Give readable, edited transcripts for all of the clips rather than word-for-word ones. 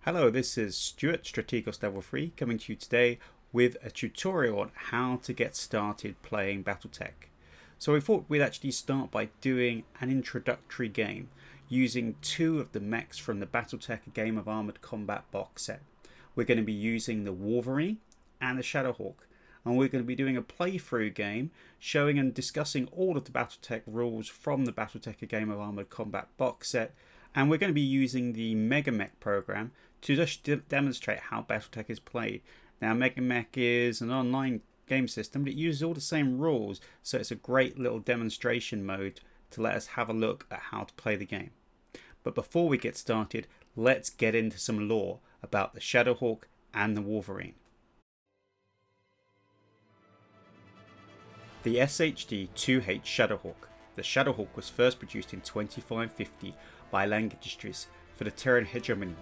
Hello, this is Stuart, Strategos Level 3, coming to you today with a tutorial on how to get started playing BattleTech. So we thought we'd actually start by doing an introductory game using two of the mechs from the BattleTech Game of Armoured Combat box set. We're going to be using the Wolverine and the Shadowhawk, and we're going to be doing a playthrough game showing and discussing all of the BattleTech rules from the BattleTech Game of Armoured Combat box set. And we're going to be using the MegaMech program to just demonstrate how BattleTech is played. Now, MegaMech is an online game system, but it uses all the same rules, so it's a great little demonstration mode to let us have a look at how to play the game. But before we get started, let's get into some lore about the Shadowhawk and the Wolverine. The SHD-2H Shadowhawk. The Shadowhawk was first produced in 2550 by Lang Industries for the Terran hegemony.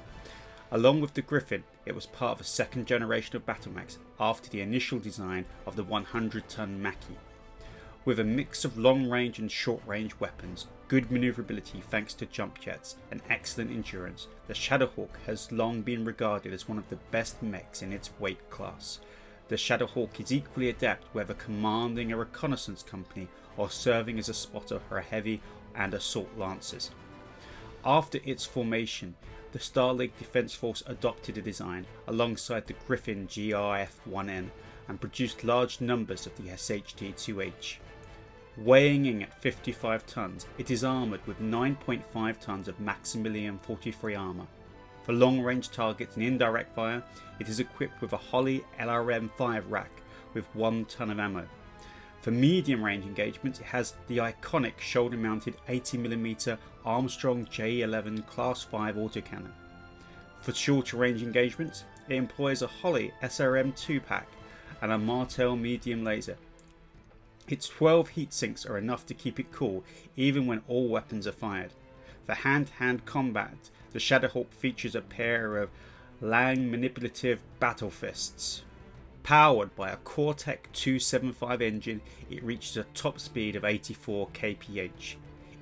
Along with the Griffin, it was part of a second generation of battlemechs after the initial design of the 100-ton Macchi. With a mix of long-range and short-range weapons, good maneuverability thanks to jump jets, and excellent endurance, the Shadowhawk has long been regarded as one of the best mechs in its weight class. The Shadowhawk is equally adept whether commanding a reconnaissance company or serving as a spotter for heavy and assault lancers. After its formation, the Star League Defense Force adopted the design alongside the Griffin GRF-1N and produced large numbers of the SHD-2H. Weighing in at 55 tons, it is armoured with 9.5 tons of Maximilian 43 armour. For long-range targets and indirect fire, it is equipped with a Holley LRM-5 rack with 1 ton of ammo. For medium-range engagements, it has the iconic shoulder-mounted 80mm Armstrong J11 Class 5 autocannon. For shorter-range engagements, it employs a Holley SRM 2-pack and a Martel medium laser. Its 12 heat sinks are enough to keep it cool even when all weapons are fired. For hand-to-hand combat, the Shadowhawk features a pair of Lang manipulative battle fists. Powered by a Core-Tech 275 engine, it reaches a top speed of 84 kph.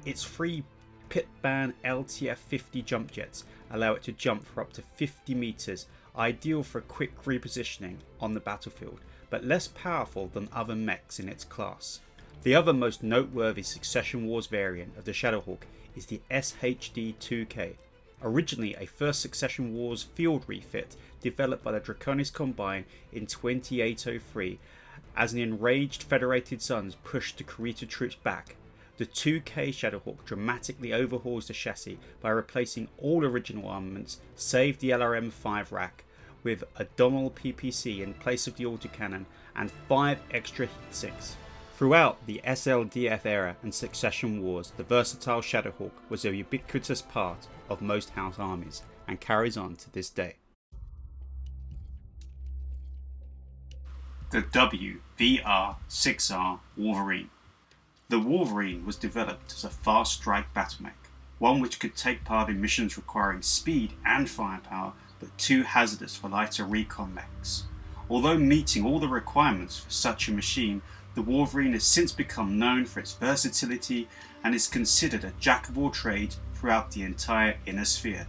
Its three Pitban LTF-50 jump jets allow it to jump for up to 50 meters, ideal for quick repositioning on the battlefield, but less powerful than other mechs in its class. The other most noteworthy Succession Wars variant of the Shadowhawk is the SHD-2K. Originally a first Succession Wars field refit developed by the Draconis Combine in 2803, as an enraged Federated Sons pushed the Kurita troops back. The 2K Shadowhawk dramatically overhauls the chassis by replacing all original armaments save the LRM-5 rack with a Donnell PPC in place of the autocannon and 5 extra heat sinks. Throughout the SLDF era and Succession Wars, the versatile Shadowhawk was a ubiquitous part of most house armies and carries on to this day. The WVR-6R Wolverine. The Wolverine was developed as a fast strike battlemech, one which could take part in missions requiring speed and firepower, but too hazardous for lighter recon mechs. Although meeting all the requirements for such a machine, the Wolverine has since become known for its versatility and is considered a jack of all trades throughout the entire inner sphere.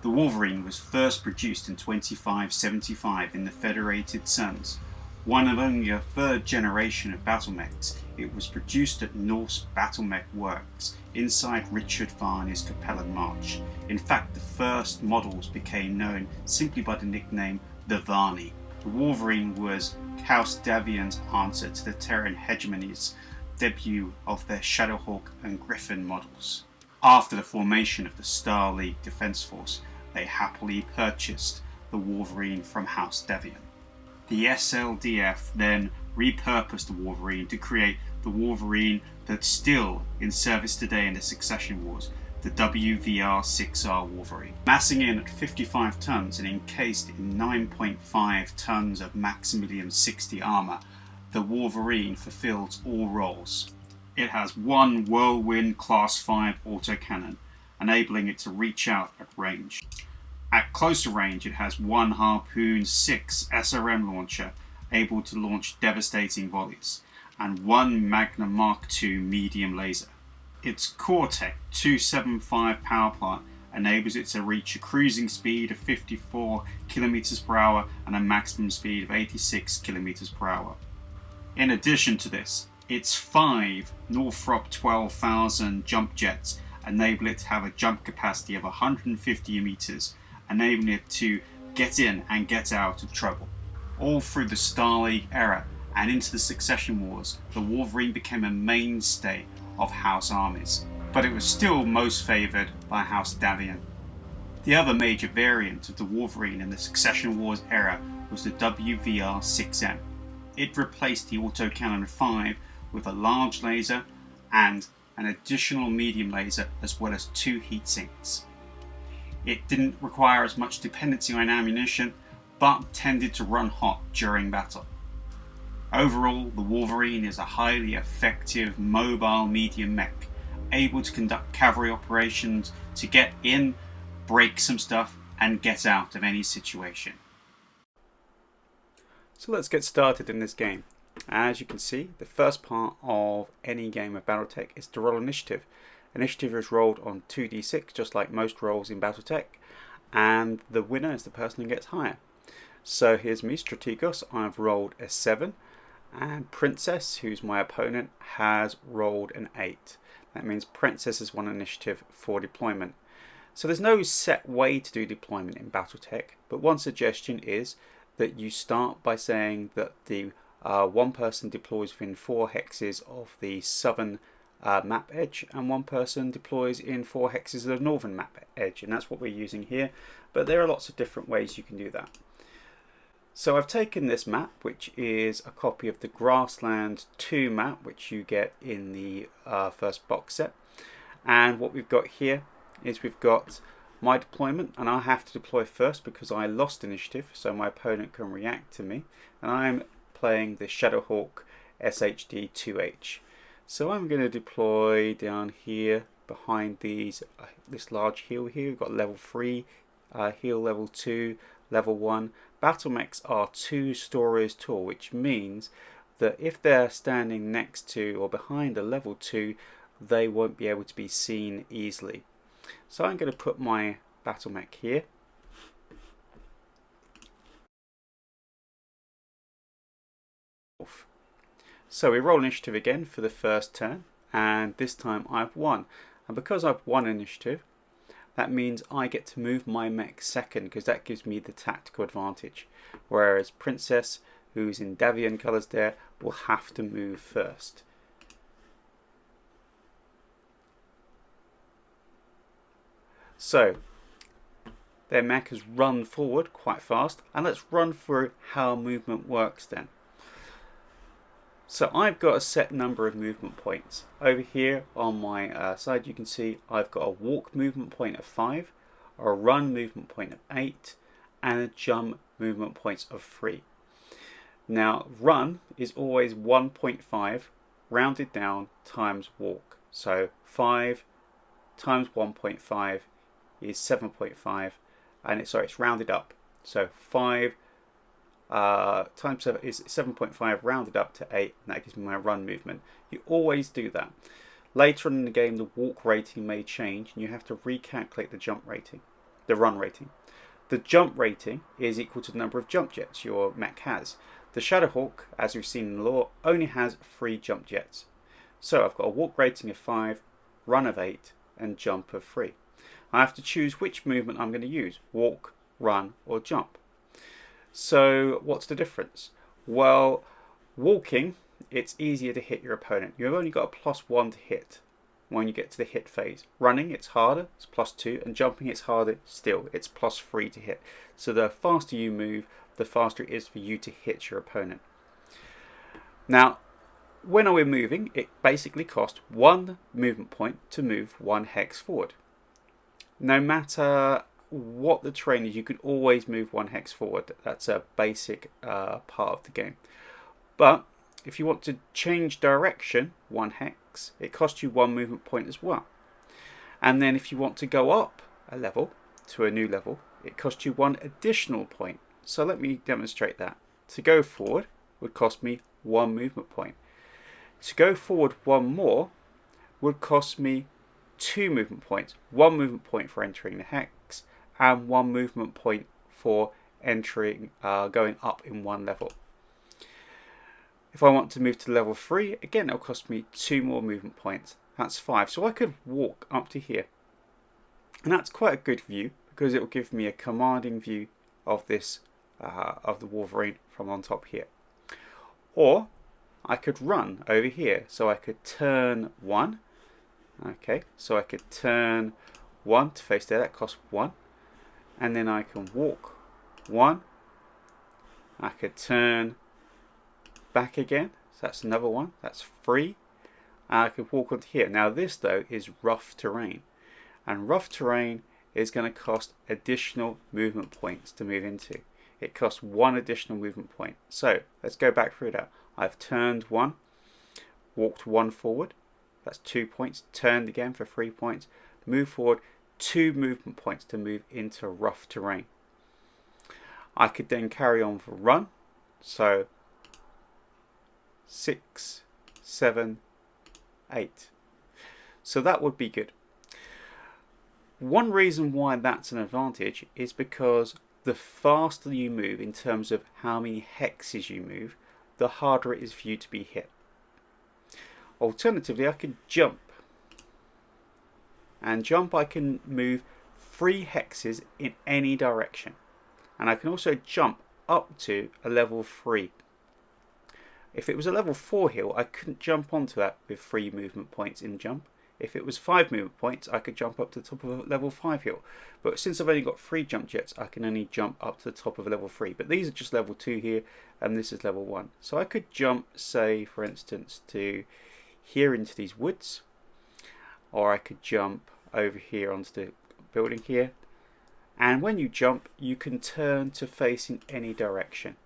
The Wolverine was first produced in 2575 in the Federated Sons. One of only a third generation of battlemechs, it was produced at Norse Battlemech Works inside Richard Varney's Capellan March. In fact, the first models became known simply by the nickname the Varney. The Wolverine was House Davian's answer to the Terran hegemony's debut of their Shadowhawk and Griffin models. After the formation of the Star League Defense Force, they happily purchased the Wolverine from House Davian. The SLDF then repurposed the Wolverine to create the Wolverine that's still in service today in the Succession Wars, the WVR-6R Wolverine. Massing in at 55 tons and encased in 9.5 tons of Maximilian 60 armour, the Wolverine fulfills all roles. It has one Whirlwind Class 5 autocannon, enabling it to reach out at range. At closer range, it has one Harpoon 6 SRM launcher, able to launch devastating volleys, and one Magna Mark II medium laser. Its Core-Tech 275 power plant enables it to reach a cruising speed of 54 kilometers per hour and a maximum speed of 86 kilometers per hour. In addition to this, its 5 Northrop 12,000 jump jets enable it to have a jump capacity of 150 meters, enabling it to get in and get out of trouble. All through the Star League era and into the Succession Wars, the Wolverine became a mainstay of House armies, but it was still most favoured by House Davion. The other major variant of the Wolverine in the Succession Wars era was the WVR-6M. It replaced the autocannon 5 with a large laser and an additional medium laser, as well as 2 heat sinks. It didn't require as much dependency on ammunition, but tended to run hot during battle. Overall, the Wolverine is a highly effective mobile medium mech, able to conduct cavalry operations, to get in, break some stuff, and get out of any situation. So let's get started in this game. As you can see, the first part of any game of BattleTech is to roll initiative. Initiative is rolled on 2d6, just like most rolls in BattleTech, and the winner is the person who gets higher. So here's me, Strategos. I've rolled a 7, and Princess, who's my opponent, has rolled an 8. That means Princess has won initiative for deployment. So there's no set way to do deployment in BattleTech, but one suggestion is that you start by saying that the one person deploys within 4 hexes of the southern map edge, and one person deploys in 4 hexes of the northern map edge, and that's what we're using here, but there are lots of different ways you can do that. So I've taken this map, which is a copy of the Grassland 2 map, which you get in the first box set, and what we've got here is we've got my deployment, and I have to deploy first because I lost initiative, so my opponent can react to me, and I'm playing the Shadowhawk SHD-2H. So I'm going to deploy down here behind this large hill here. We've got level 3, hill level 2, level 1. Battle mechs are 2 stories tall, which means that if they're standing next to or behind a level 2, they won't be able to be seen easily. So I'm going to put my battle mech here. So we roll initiative again for the first turn, and this time I've won. And because I've won initiative, that means I get to move my mech second, because that gives me the tactical advantage. Whereas Princess, who's in Davion colours there, will have to move first. So their mech has run forward quite fast, and let's run through how movement works then. So I've got a set number of movement points. Over here on my side you can see I've got a walk movement point of 5, a run movement point of 8, and a jump movement points of 3. Now run is always 1.5 rounded down times walk. So 5 times 1.5 is 7.5, and it's rounded up. So 5 times 7 is 7.5 rounded up to 8, and that gives me my run movement. You always do that. Later on in the game the walk rating may change and you have to recalculate the jump rating, the run rating. The jump rating is equal to the number of jump jets your mech has. The Shadowhawk, as we've seen in the lore, only has 3 jump jets. So I've got a walk rating of 5, run of 8, and jump of 3. I have to choose which movement I'm going to use, walk, run, or jump. So what's the difference? Well, walking, it's easier to hit your opponent. You've only got a +1 to hit when you get to the hit phase. Running, it's harder, it's +2, and jumping, it's harder still, it's +3 to hit. So the faster you move, the faster it is for you to hit your opponent. Now, when we're moving, it basically costs 1 movement point to move 1 hex forward. No matter what the terrain is, you can always move 1 hex forward. That's a basic part of the game. But if you want to change direction 1 hex, it costs you 1 movement point as well. And then if you want to go up a level to a new level, it costs you 1 additional point. So let me demonstrate that. To go forward would cost me 1 movement point. To go forward 1 more would cost me 2 movement points. 1 movement point for entering the hex, and 1 movement point for entering, going up in 1 level. If I want to move to level 3, again it'll cost me 2 more movement points. That's 5. So I could walk up to here. And that's quite a good view, because it will give me a commanding view of this, of the Wolverine from on top here. Or I could run over here. So I could turn 1. Okay, so I could turn 1 to face there. That costs 1. And then I can walk 1. I could turn back again, so that's another 1, that's 3. I could walk onto here. Now this though is rough terrain, and rough terrain is going to cost additional movement points to move into. It costs 1 additional movement point. So let's go back through that. I've turned 1, walked 1 forward, that's 2 points, turned again for 3 points, move forward, 2 movement points to move into rough terrain. I could then carry on for run, so 6, 7, 8. So that would be good. One reason why that's an advantage is because the faster you move in terms of how many hexes you move, the harder it is for you to be hit. Alternatively, I could jump. And jump, I can move 3 hexes in any direction. And I can also jump up to a level 3. If it was a level 4 hill, I couldn't jump onto that with 3 movement points in jump. If it was 5 movement points, I could jump up to the top of a level 5 hill. But since I've only got 3 jump jets, I can only jump up to the top of a level 3. But these are just level 2 here, and this is level 1. So I could jump, say, for instance, to here into these woods. Or I could jump over here onto the building here. And when you jump, you can turn to face in any direction.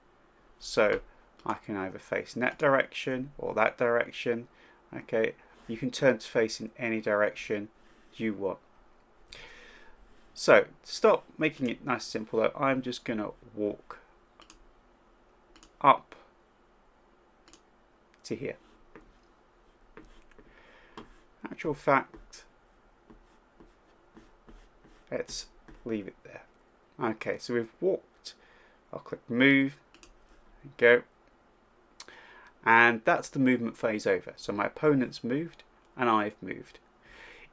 So I can either face in that direction or that direction. Okay, you can turn to face in any direction you want. So to stop making it nice and simple though, I'm just going to walk up to here. Actual fact, let's leave it there. Okay, so we've walked. I'll click move. There we go. And that's the movement phase over. So my opponent's moved and I've moved.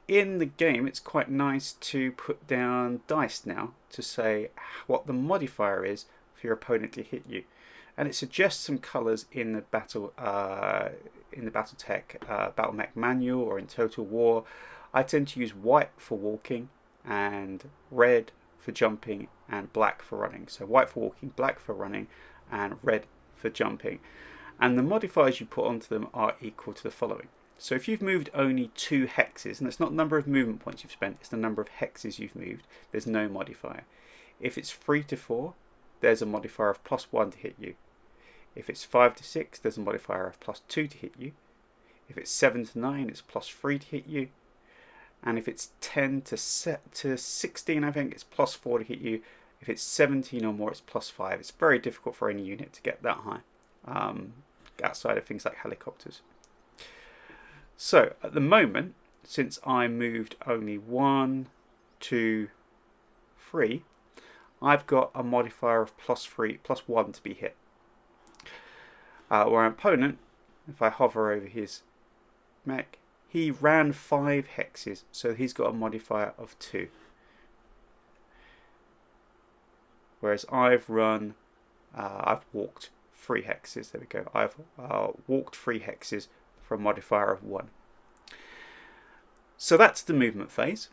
In the game, it's quite nice to put down dice now to say what the modifier is for your opponent to hit you, and it suggests some colours in the BattleTech BattleTech manual or in Total War. I tend to use white for walking and red for jumping and black for running. So white for walking, black for running, and red for jumping. And the modifiers you put onto them are equal to the following. So if you've moved only 2 hexes, and it's not the number of movement points you've spent, it's the number of hexes you've moved, there's no modifier. If it's 3 to 4, there's a modifier of +1 to hit you. If it's 5 to 6, there's a modifier of +2 to hit you. If it's 7 to 9, it's +3 to hit you. And if it's 10 to 16, I think it's +4 to hit you. If it's 17 or more, it's +5. It's very difficult for any unit to get that high, outside of things like helicopters. So at the moment, since I moved only 1, 2, 3, I've got a modifier of +1 to be hit. Where an opponent, if I hover over his mech, he ran 5 hexes, so he's got a modifier of 2. Whereas I've walked 3 hexes. There we go. I've walked 3 hexes for a modifier of 1. So that's the movement phase.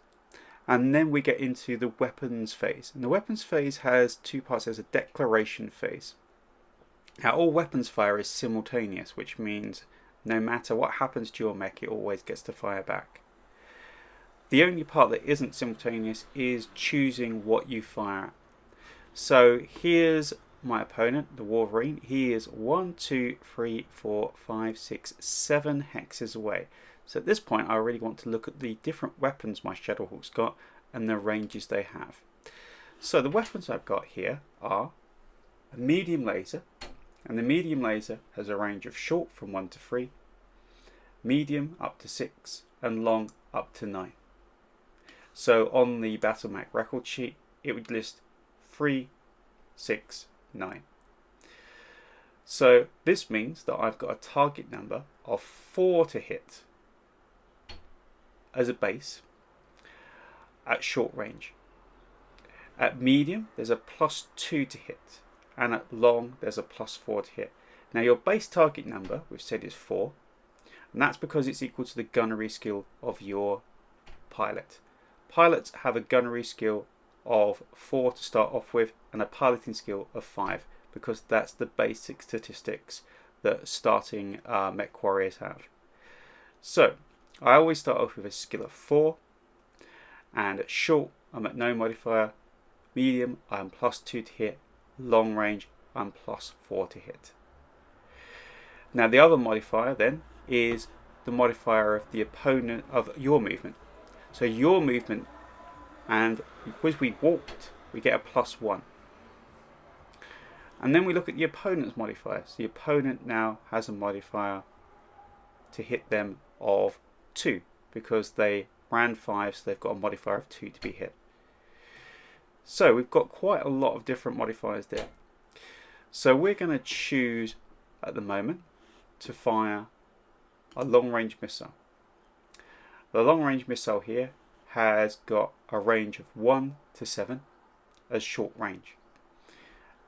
And then we get into the weapons phase. And the weapons phase has 2 parts. There's a declaration phase. Now all weapons fire is simultaneous, which means no matter what happens to your mech, it always gets to fire back. The only part that isn't simultaneous is choosing what you fire at. So here's my opponent, the Wolverine. He is 1, 2, 3, 4, 5, 6, 7 hexes away. So at this point I really want to look at the different weapons my Shadowhawk's got and the ranges they have. So the weapons I've got here are a medium laser, and the medium laser has a range of short from 1 to 3, medium up to 6, and long up to 9. So on the BattleTech record sheet, it would list 3, 6, 9. So this means that I've got a target number of 4 to hit as a base at short range. At medium, there's a +2 to hit, and at long, there's a +4 to hit. Now your base target number, we've said, is 4, and that's because it's equal to the gunnery skill of your pilot. Pilots have a gunnery skill of 4 to start off with, and a piloting skill of 5, because that's the basic statistics that starting mech warriors have. So I always start off with a skill of 4, and at short I'm at no modifier, medium I'm +2 to hit, long range I'm +4 to hit. Now the other modifier then is the modifier of the opponent, of your movement. So your movement, and because we walked, we get a +1. And then we look at the opponent's modifiers. The opponent now has a modifier to hit them of 2 because they ran 5, so they've got a modifier of 2 to be hit. So we've got quite a lot of different modifiers there. So we're going to choose at the moment to fire a long range missile. The long range missile here has got a range of 1 to 7 as short range,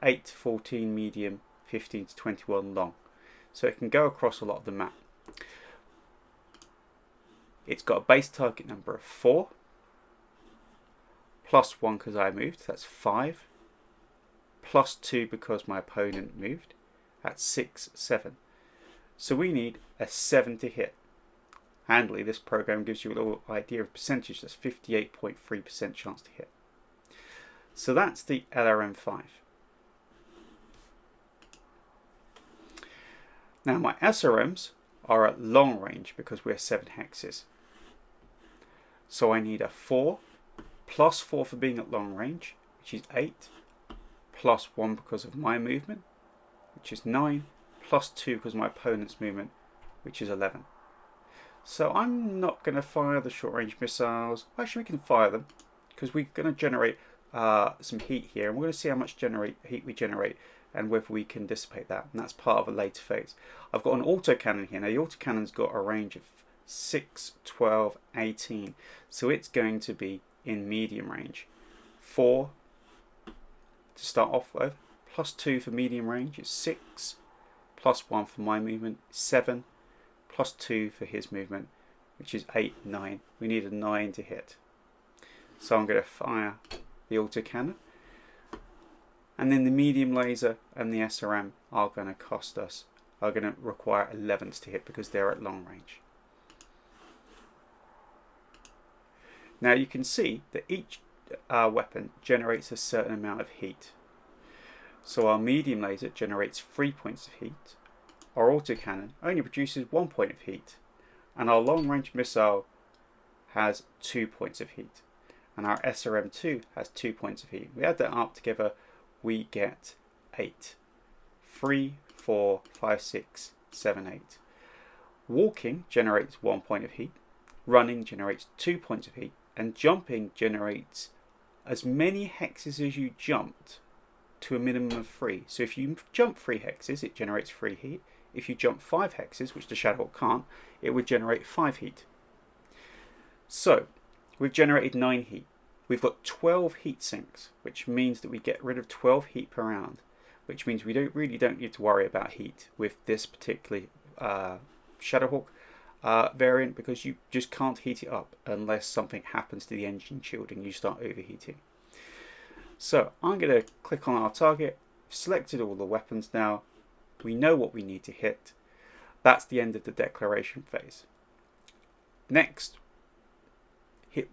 8 to 14 medium, 15 to 21 long. So it can go across a lot of the map. It's got a base target number of 4, +1 because I moved, that's 5, +2 because my opponent moved, that's 6, 7. So we need a 7 to hit. Handily, this program gives you a little idea of percentage. That's 58.3% chance to hit. So that's the LRM5. Now my SRMs are at long range because we're 7 hexes. So I need a 4, +4 for being at long range, which is 8, +1 because of my movement, which is 9, +2 because of my opponent's movement, which is 11. So I'm not going to fire the short range missiles. Actually, we can fire them because we're going to generate some heat here, and we're going to see how much heat we generate and whether we can dissipate that, and that's part of a later phase. I've got an autocannon here. Now the autocannon's got a range of 6, 12, 18, so it's going to be in medium range. 4 to start off with, +2 for medium range is 6, +1 for my movement, 7, +2 for his movement, which is 8, 9. We need a 9 to hit. So I'm going to fire the autocannon. And then the medium laser and the SRM are going to require 11s to hit because they're at long range. Now you can see that each weapon generates a certain amount of heat. So our medium laser generates 3 points of heat. Our autocannon only produces 1 point of heat, and our long range missile has 2 points of heat, and our SRM2 has 2 points of heat. We add that up together, we get 8. 3, 4, 5, 6, 7, 8. Walking generates 1 point of heat, running generates 2 points of heat, and jumping generates as many hexes as you jumped to a minimum of 3. So if you jump 3 hexes, it generates 3 heat. If you jump 5 hexes, which the Shadowhawk can't, it would generate 5 heat. So we've generated 9 heat. We've got 12 heat sinks, which means that we get rid of 12 heat per round, which means we really don't need to worry about heat with this particular Shadowhawk variant, because you just can't heat it up unless something happens to the engine shield and you start overheating. So I'm going to click on our target, selected all the weapons now, we know what we need to hit. That's the end of the declaration phase. Next,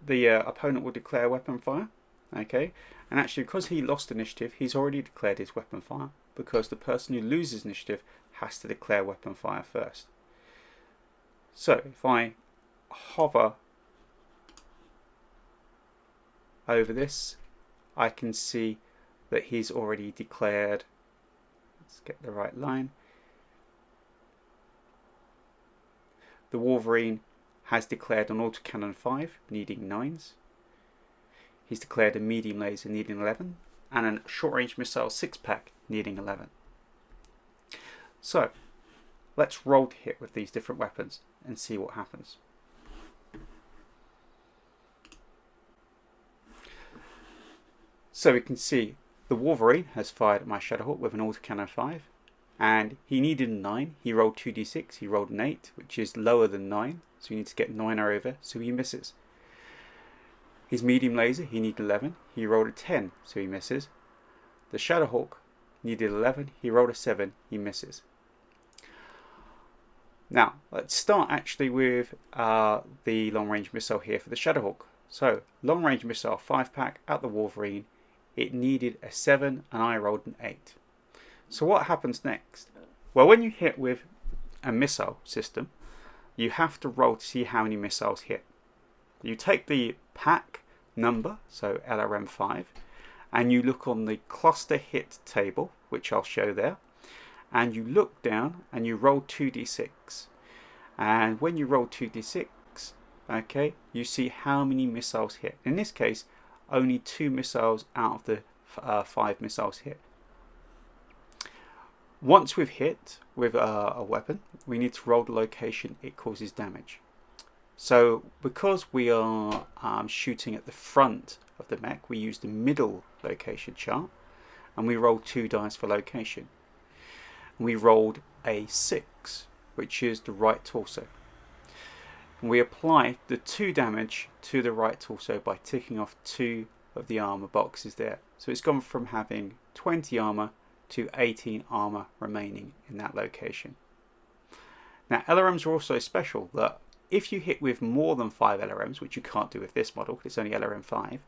the opponent will declare weapon fire, okay, and actually because he lost initiative, he's already declared his weapon fire, because the person who loses initiative has to declare weapon fire first. So if I hover over this, I can see that he's already declared. Let's get the right line. The Wolverine has declared an autocannon 5, needing 9s. he's declared a medium laser needing 11 and a short range missile 6-pack needing 11. So let's roll to hit with these different weapons and see what happens. So we can see the Wolverine has fired at my Shadowhawk with an autocannon 5, and he needed a 9. He rolled 2d6, he rolled an 8, which is lower than 9, so he needs to get 9 or over, so he misses. His medium laser, he needed 11, he rolled a 10, so he misses. The Shadowhawk needed 11, he rolled a 7, he misses. Now, let's start actually with the long range missile here for the Shadowhawk. So, long range missile 5-pack at the Wolverine. It needed a 7 and I rolled an 8. So what happens next? Well, when you hit with a missile system, you have to roll to see how many missiles hit. You take the pack number, so LRM5, and you look on the cluster hit table, which I'll show there, and you look down and you roll 2d6. And when you roll 2d6, okay, you see how many missiles hit. In this case, only 2 missiles out of the 5 missiles hit. Once we've hit with a weapon, we need to roll the location it causes damage. So because we are shooting at the front of the mech, we use the middle location chart, and we roll 2 dice for location. And we rolled a 6, which is the right torso. And we apply the 2 damage to the right torso by ticking off 2 of the armor boxes there. So it's gone from having 20 armor to 18 armor remaining in that location. Now LRMs are also special, that if you hit with more than 5 LRMs, which you can't do with this model because it's only LRM 5,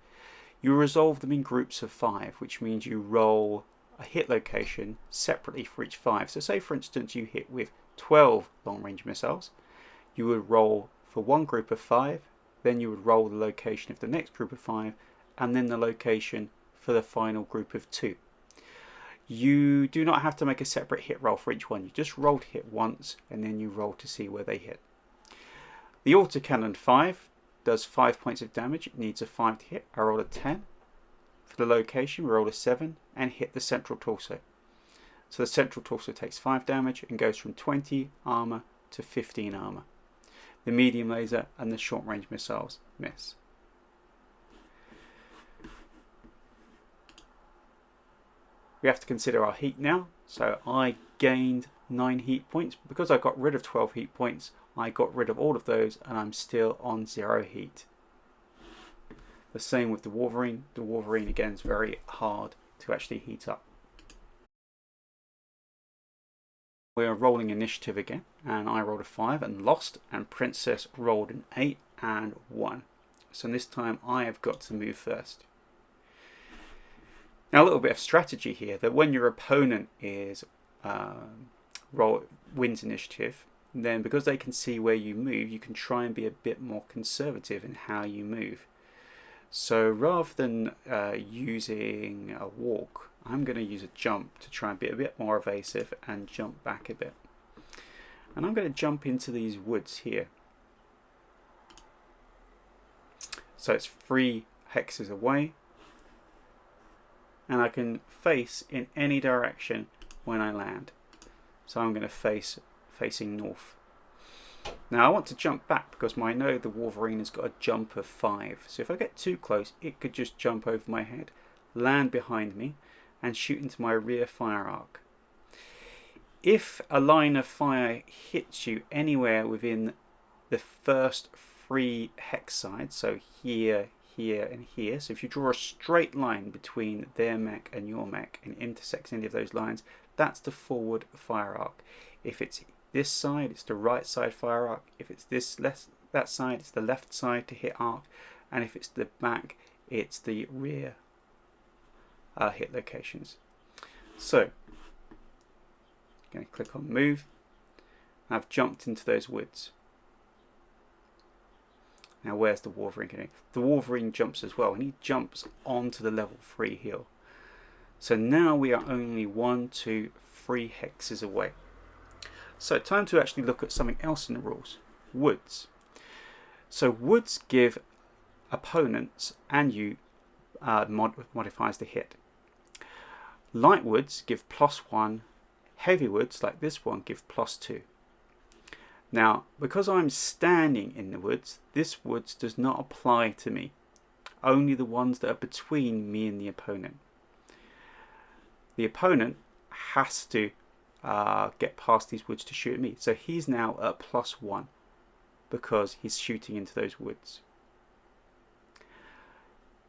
you resolve them in groups of 5, which means you roll a hit location separately for each 5. So say for instance you hit with 12 long range missiles, you would roll for one group of 5, then you would roll the location of the next group of 5, and then the location for the final group of 2. You do not have to make a separate hit roll for each one. You just roll to hit once, and then you roll to see where they hit. The autocannon 5 does 5 points of damage. It needs a 5 to hit. I rolled a 10. For the location, we rolled a 7 and hit the central torso. So the central torso takes 5 damage and goes from 20 armor to 15 armor. The medium laser and the short range missiles miss. We have to consider our heat now. So I gained 9 heat points. Because I got rid of 12 heat points, I got rid of all of those and I'm still on 0 heat. The same with the Wolverine. The Wolverine again is very hard to actually heat up. We are rolling initiative again, and I rolled a 5 and lost, and Princess rolled an 8 and 1. So this time I have got to move first. Now a little bit of strategy here, that when your opponent is wins initiative, then because they can see where you move, you can try and be a bit more conservative in how you move. So rather than using a walk, I'm going to use a jump to try and be a bit more evasive and jump back a bit. And I'm going to jump into these woods here. So it's 3 hexes away. And I can face in any direction when I land. So I'm going to facing north. Now I want to jump back because I know the Wolverine has got a jump of 5. So if I get too close, it could just jump over my head, land behind me, and shoot into my rear fire arc. If a line of fire hits you anywhere within the first 3 hex sides, so here, here, and here, so if you draw a straight line between their mech and your mech and intersects any of those lines, that's the forward fire arc. If it's this side, it's the right side fire arc. If it's that side, it's the left side to hit arc. And if it's the back, it's the rear hit locations. So, I'm going to click on move. I've jumped into those woods. Now where's the Wolverine going? The Wolverine jumps as well, and he jumps onto the level 3 hill. So now we are only 1, 2, 3 hexes away. So time to actually look at something else in the rules. Woods. So woods give opponents and you modifiers to hit. Light woods give +1, heavy woods like this one give +2. Now, because I'm standing in the woods, this woods does not apply to me. Only the ones that are between me and the opponent. The opponent has to get past these woods to shoot at me. So he's now at +1 because he's shooting into those woods.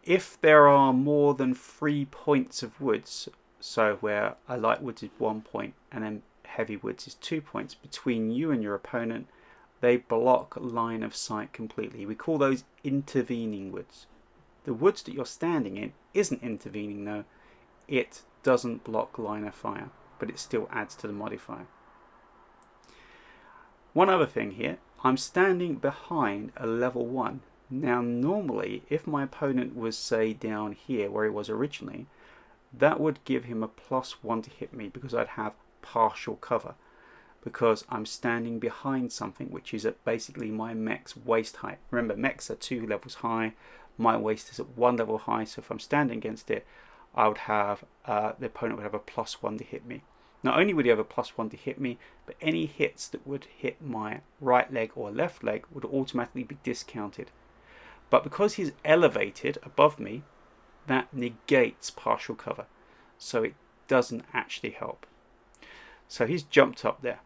If there are more than 3 points of woods, so where a light woods is 1 point and then heavy woods is 2 points between you and your opponent, they block line of sight completely. We call those intervening woods. The woods that you're standing in isn't intervening though. It doesn't block line of fire, but it still adds to the modifier. One other thing here, I'm standing behind a level 1. Now normally, if my opponent was say down here where he was originally, that would give him a +1 to hit me because I'd have partial cover, because I'm standing behind something which is at basically my mech's waist height. Remember, mechs are 2 levels high, my waist is at 1 level high, so if I'm standing against it, I would have the opponent would have a +1 to hit me. Not only would he have a +1 to hit me, but any hits that would hit my right leg or left leg would automatically be discounted. But because he's elevated above me, that negates partial cover, so it doesn't actually help. So he's jumped up there.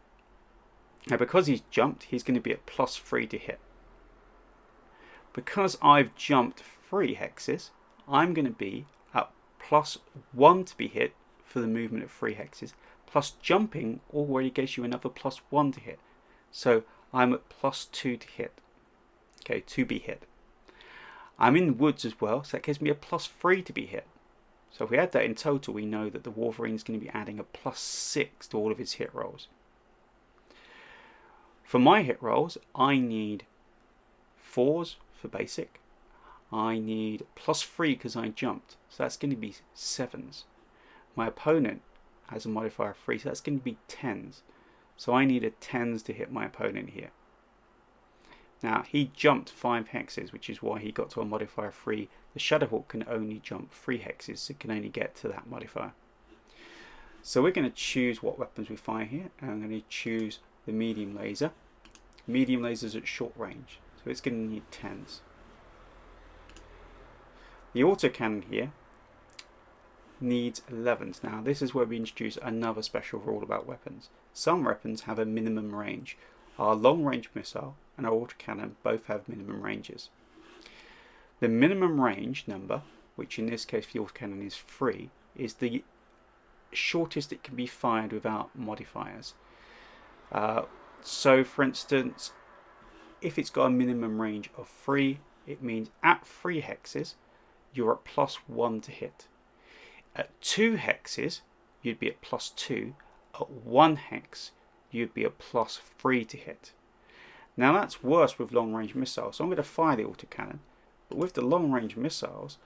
Now because he's jumped, he's going to be at +3 to hit. Because I've jumped 3 hexes, I'm going to be at +1 to be hit for the movement of 3 hexes, plus jumping already gives you another +1 to hit. So I'm at +2 to hit. Okay, to be hit. I'm in woods as well, so that gives me a +3 to be hit. So if we add that in total, we know that the Wolverine is going to be adding a +6 to all of his hit rolls. For my hit rolls, I need 4s for basic. I need +3 because I jumped, so that's going to be 7s. My opponent has a modifier of 3, so that's going to be 10s. So I need a 10s to hit my opponent here. Now he jumped 5 hexes, which is why he got to a modifier of 3. The Shadowhawk can only jump 3 hexes, so it can only get to that modifier. So we're going to choose what weapons we fire here, and I'm going to choose the medium laser. Medium laser is at short range, so it's going to need 10s. The autocannon here needs 11s. Now this is where we introduce another special rule about weapons. Some weapons have a minimum range. Our long range missile and our autocannon both have minimum ranges. The minimum range number, which in this case for the autocannon is 3, is the shortest it can be fired without modifiers. So for instance, if it's got a minimum range of 3, it means at 3 hexes you're at +1 to hit. At 2 hexes you'd be at +2. At 1 hex you'd be at +3 to hit. Now that's worse with long range missiles, so I'm going to fire the autocannon, but with the long range missiles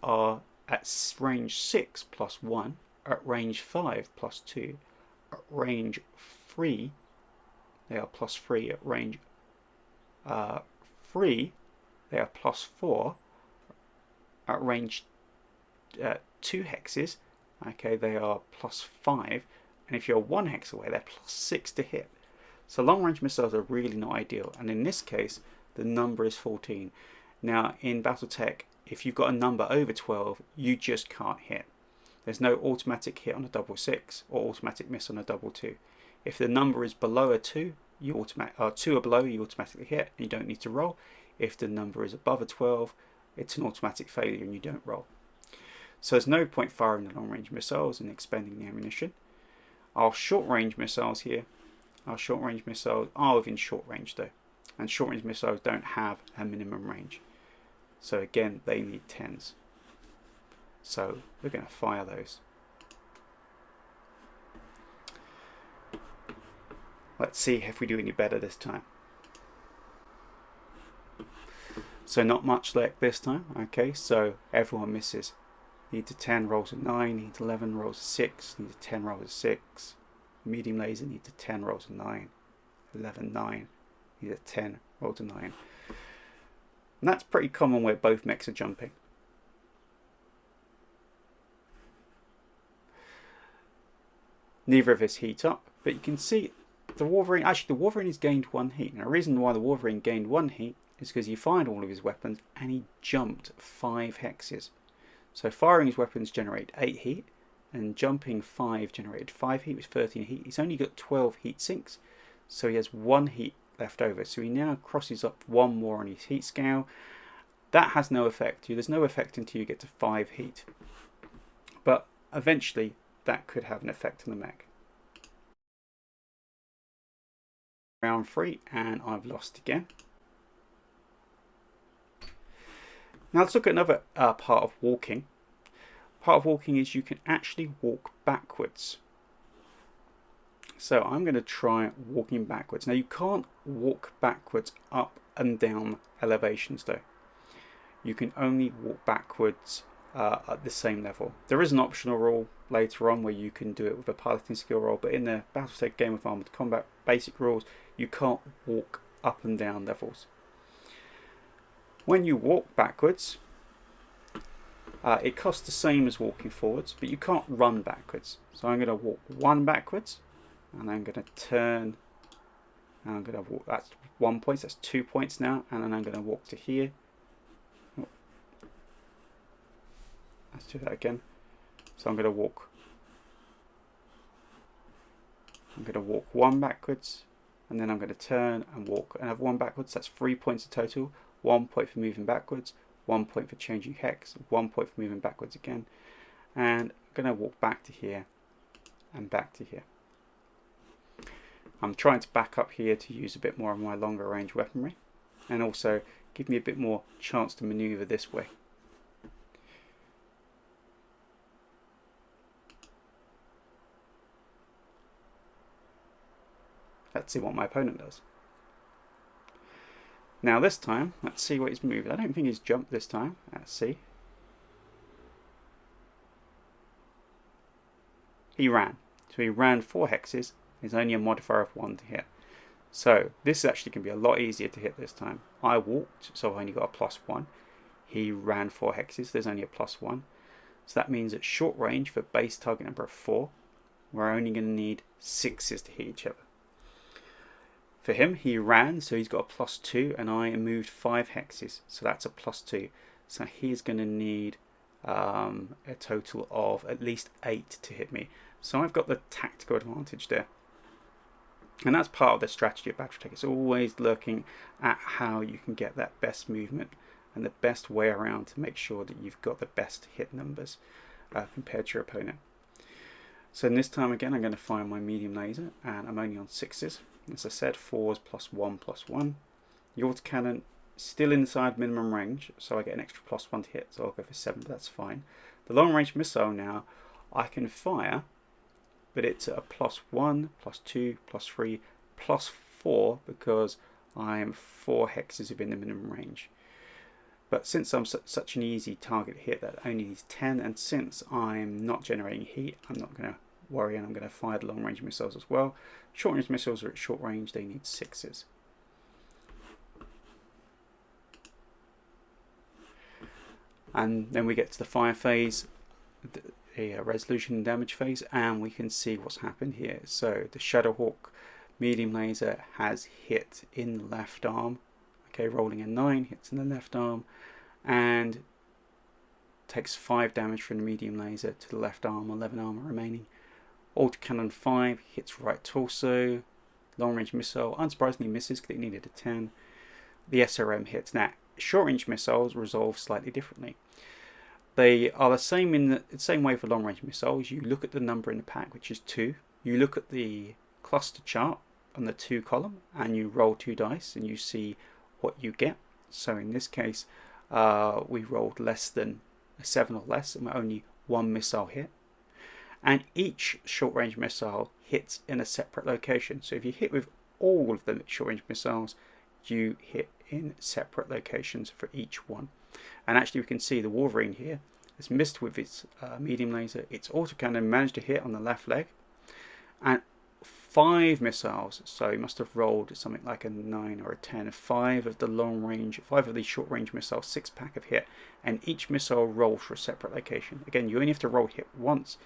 are at range 6 +1, at range 5 +2, at range 3 they are +3, at range 3 they are +4, at range 2 hexes, okay, they are +5, and if you're 1 hex away they're +6 to hit. So long range missiles are really not ideal, and in this case the number is 14. Now in BattleTech, if you've got a number over 12 you just can't hit. There's no automatic hit on a 666 or automatic miss on a 22. If the number is below a 2, 2 or below, you automatically hit and you don't need to roll. If the number is above a 12, it's an automatic failure and you don't roll. So there's no point firing the long range missiles and expending the ammunition. Our short range missiles here, our short range missiles are within short range though, and short range missiles don't have a minimum range. So again, they need 10s. So we're going to fire those. Let's see if we do any better this time. So not much luck this time. Okay, so everyone misses. Needs a 10, rolls a 9, needs 11, rolls a 6, needs a 10, rolls a 6. Medium laser needs a 10, rolls a 9, 11, 9, needs a 10, rolls a 9. And that's pretty common where both mechs are jumping. Neither of us heat up, but you can see the Wolverine, actually the Wolverine has gained 1 heat. Now the reason why the Wolverine gained 1 heat is because he fired all of his weapons and he jumped 5 hexes. So firing his weapons generated 8 heat, and jumping 5 generated 5 heat, with 13 heat. He's only got 12 heat sinks, so he has 1 heat left over. So he now crosses up 1 more on his heat scale. That has no effect. There's no effect until you get to 5 heat. But eventually that could have an effect on the mech. Round 3, and I've lost again. Now let's look at another part of walking. Part of walking is you can actually walk backwards. So I'm going to try walking backwards. Now you can't walk backwards up and down elevations though. You can only walk backwards at the same level. There is an optional rule later on where you can do it with a piloting skill roll, but in the BattleTech Game of Armoured Combat basic rules, you can't walk up and down levels. When you walk backwards, it costs the same as walking forwards, but you can't run backwards. So I'm going to walk 1 backwards, and I'm going to turn, and I'm going to walk, that's 1 point, that's 2 points now, and then I'm going to walk to here. Let's do that again. So I'm going to walk 1 backwards, and then I'm going to turn and walk and have 1 backwards. That's 3 points in total. 1 point for moving backwards, 1 point for changing hex, 1 point for moving backwards again. And I'm going to walk back to here and back to here. I'm trying to back up here to use a bit more of my longer range weaponry, and also give me a bit more chance to maneuver this way. Let's see what my opponent does. Now this time, let's see what he's moved. I don't think he's jumped this time. Let's see. He ran. So he ran 4 hexes. There's only a modifier of 1 to hit. So this is actually going to be a lot easier to hit this time. I walked, so I only got a +1. He ran 4 hexes. There's only a +1. So that means at short range for base target number of 4, we're only going to need 6s to hit each other. For him, he ran, so he's got a +2, and I moved 5 hexes, so that's a +2. So he's going to need a total of at least 8 to hit me. So I've got the tactical advantage there. And that's part of the strategy of BattleTech. It's always looking at how you can get that best movement and the best way around to make sure that you've got the best hit numbers compared to your opponent. So in this time again, I'm going to fire my medium laser, and I'm only on 6s. As I said, 4s +1/+1. The autocannon still inside minimum range, so I get an extra +1 to hit, so I'll go for 7, but that's fine. The long range missile now, I can fire, but it's at a +1, +2, +3, +4, because I'm 4 hexes within the minimum range. But since I'm such an easy target hit that only needs 10, and since I'm not generating heat, I'm not going to worry, and I'm going to fire the long range missiles as well. Short range missiles are at short range, they need 6s. And then we get to the fire phase, the resolution and damage phase, and we can see what's happened here. So the Shadowhawk medium laser has hit in the left arm. Okay, rolling a 9, hits in the left arm, and takes 5 damage from the medium laser to the left arm, 11 armor remaining. Autocannon 5 hits right torso. Long range missile unsurprisingly misses because it needed a 10. The SRM hits. Now, short range missiles resolve slightly differently. They are the same in the same way for long range missiles. You look at the number in the pack, which is 2. You look at the cluster chart on the 2 column, and you roll 2 dice, and you see what you get. So in this case, we rolled less than a 7 or less, and we're only 1 missile hit. And each short range missile hits in a separate location. So if you hit with all of the short range missiles, you hit in separate locations for each one. And actually we can see the Wolverine here has missed with its medium laser. Its autocannon managed to hit on the left leg, and 5 missiles, so he must have rolled something like a 9 or a 10. 5 of the long range, 5 of the short range missiles, 6-pack of hit, and each missile rolls for a separate location. Again, you only have to roll hit once,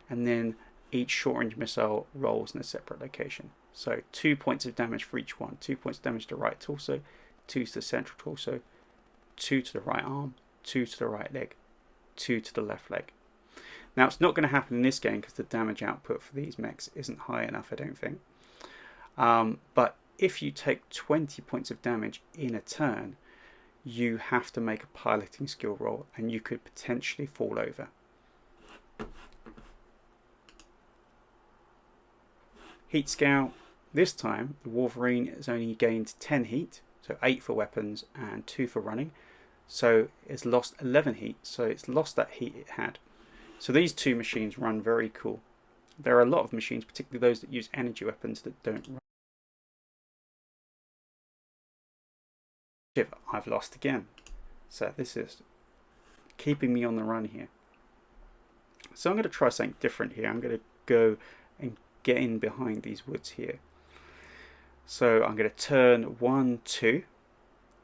and then each short-range missile rolls in a separate location. So 2 points of damage for each one. 2 points of damage to the right torso, 2 to the central torso, 2 to the right arm, 2 to the right leg, 2 to the left leg. Now it's not going to happen in this game because the damage output for these mechs isn't high enough, I don't think. But if you take 20 points of damage in a turn, you have to make a piloting skill roll and you could potentially fall over. Heat scale. This time the Wolverine has only gained 10 heat, so 8 for weapons and 2 for running. So it's lost 11 heat, so it's lost that heat it had. So these two machines run very cool. There are a lot of machines, particularly those that use energy weapons, that don't run. I've lost again. So this is keeping me on the run here. So I'm going to try something different here. I'm going to go and get in behind these woods here. So I'm going to turn 1, 2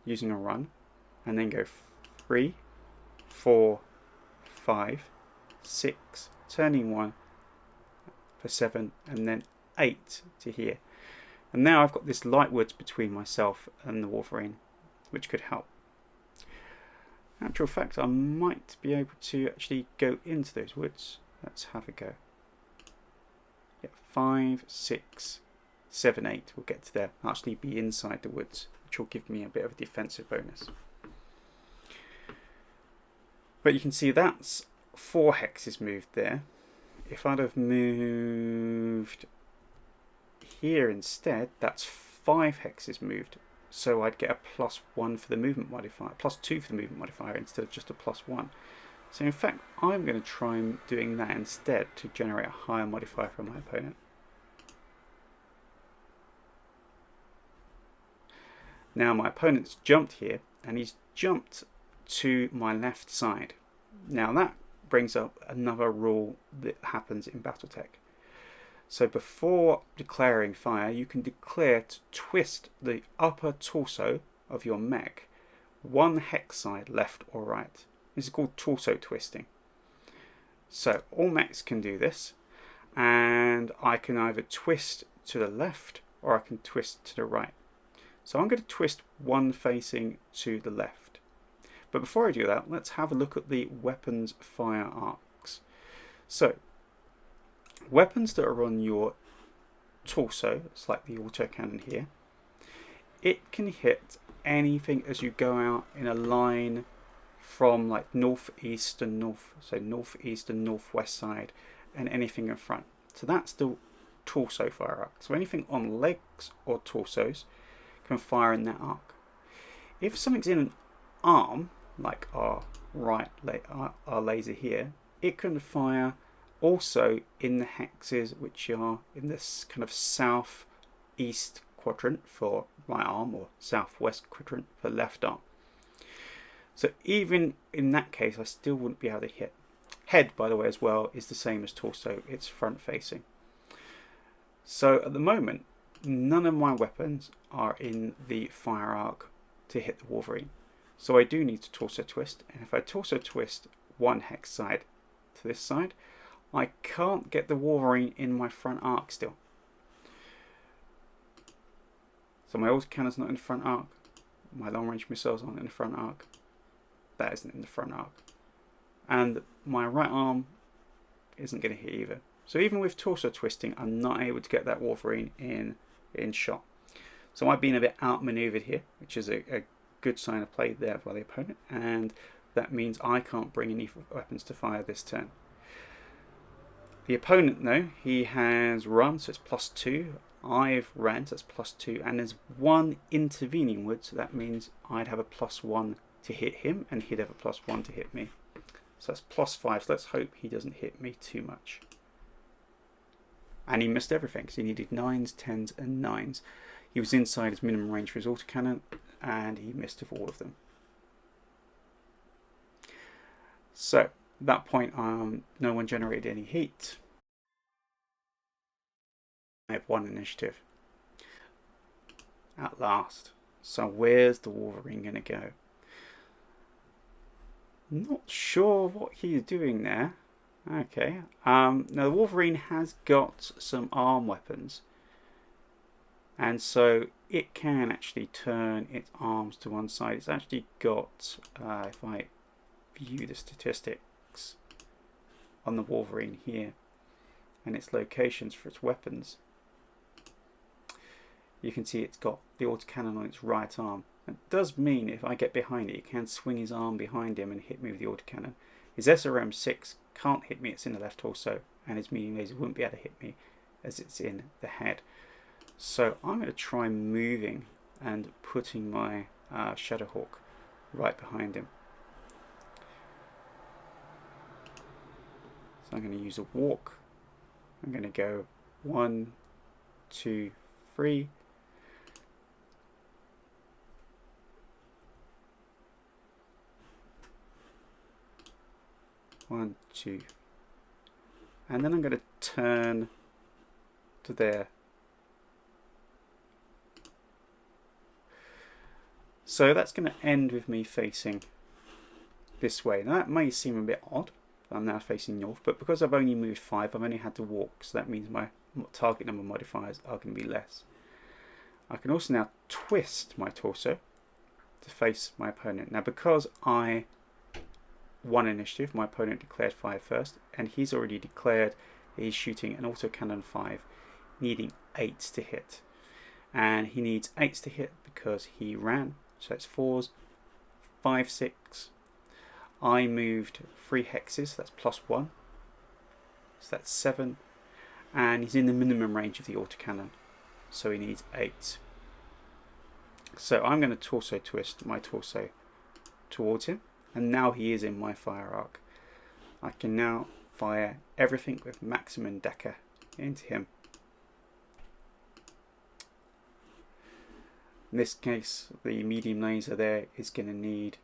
using a run, and then go 3, 4, 5, 6, turning 1 for 7, and then 8 to here. And now I've got this light woods between myself and the Wolverine, which could help. In actual fact, I might be able to actually go into those woods. Let's have a go. Yeah, 5, 6, 7, 8. We'll get to there. I'll actually be inside the woods, which will give me a bit of a defensive bonus. But you can see that's 4 hexes moved there. If I'd have moved here instead, that's 5 hexes moved. So I'd get a +1 for the movement modifier, +2 for the movement modifier instead of just a +1. So in fact, I'm going to try doing that instead to generate a higher modifier for my opponent. Now my opponent's jumped here, and he's jumped to my left side. Now that brings up another rule that happens in BattleTech. So before declaring fire, you can declare to twist the upper torso of your mech 1 hex side left or right. This is called torso twisting. So all mechs can do this, and I can either twist to the left or I can twist to the right. So I'm going to twist one facing to the left. But before I do that, let's have a look at the weapons fire arcs. So weapons that are on your torso, it's like the autocannon here, it can hit anything as you go out in a line from like northeast and northeast and northwest side, and anything in front. So that's the torso fire arc. So anything on legs or torsos can fire in that arc. If something's in an arm, like our laser here, it can fire also in the hexes which are in this kind of southeast quadrant for right arm or southwest quadrant for left arm. So even in that case, I still wouldn't be able to hit. Head, by the way, as well, is the same as torso. It's front facing. So at the moment, none of my weapons are in the fire arc to hit the Wolverine. So I do need to torso twist, and if I torso twist 1 hex side to this side, I can't get the Wolverine in my front arc still. So my autocannon's not in the front arc, my long range missiles aren't in the front arc, that isn't in the front arc, and my right arm isn't going to hit either. So even with torso twisting, I'm not able to get that Wolverine in shot. So I've been a bit outmaneuvered here, which is a good sign of play there by the opponent, and that means I can't bring any weapons to fire this turn. The opponent, though, he has run, so it's +2. I've ran, so that's +2, and there's 1 intervening wood, so that means I'd have a +1 to hit him, and he'd have a +1 to hit me. So that's +5, so let's hope he doesn't hit me too much. And he missed everything, because he needed 9s, 10s, and 9s. He was inside his minimum range for his autocannon, and he missed of all of them. So at that point, no one generated any heat. I have 1 initiative. At last. So where's the Wolverine going to go? Not sure what he's doing there. Okay. Now the Wolverine has got some arm weapons, and so it can actually turn its arms to one side. It's actually got, if I view the statistics on the Wolverine here and its locations for its weapons, you can see it's got the autocannon on its right arm. It does mean if I get behind it, it can swing his arm behind him and hit me with the autocannon. His SRM-6 can't hit me, it's in the left torso, and his medium laser wouldn't be able to hit me as it's in the head. So I'm going to try moving and putting my Shadowhawk right behind him. So I'm going to use a walk. I'm going to go 1, 2, 3. One, two, and then I'm going to turn to there. So that's going to end with me facing this way. Now that may seem a bit odd. I'm now facing north, but because I've only moved 5, I've only had to walk, so that means my target number modifiers are going to be less. I can also now twist my torso to face my opponent. Now because I won initiative, my opponent declared 5 first, and he's already declared he's shooting an autocannon 5, needing 8s to hit. And he needs 8s to hit because he ran, so it's 4s, 5, 6. I moved 3 hexes, that's +1, so that's 7, and he's in the minimum range of the autocannon, so he needs 8. So I'm going to torso twist my torso towards him, and now he is in my fire arc. I can now fire everything with maximum decker into him. In this case, the medium laser there is going to need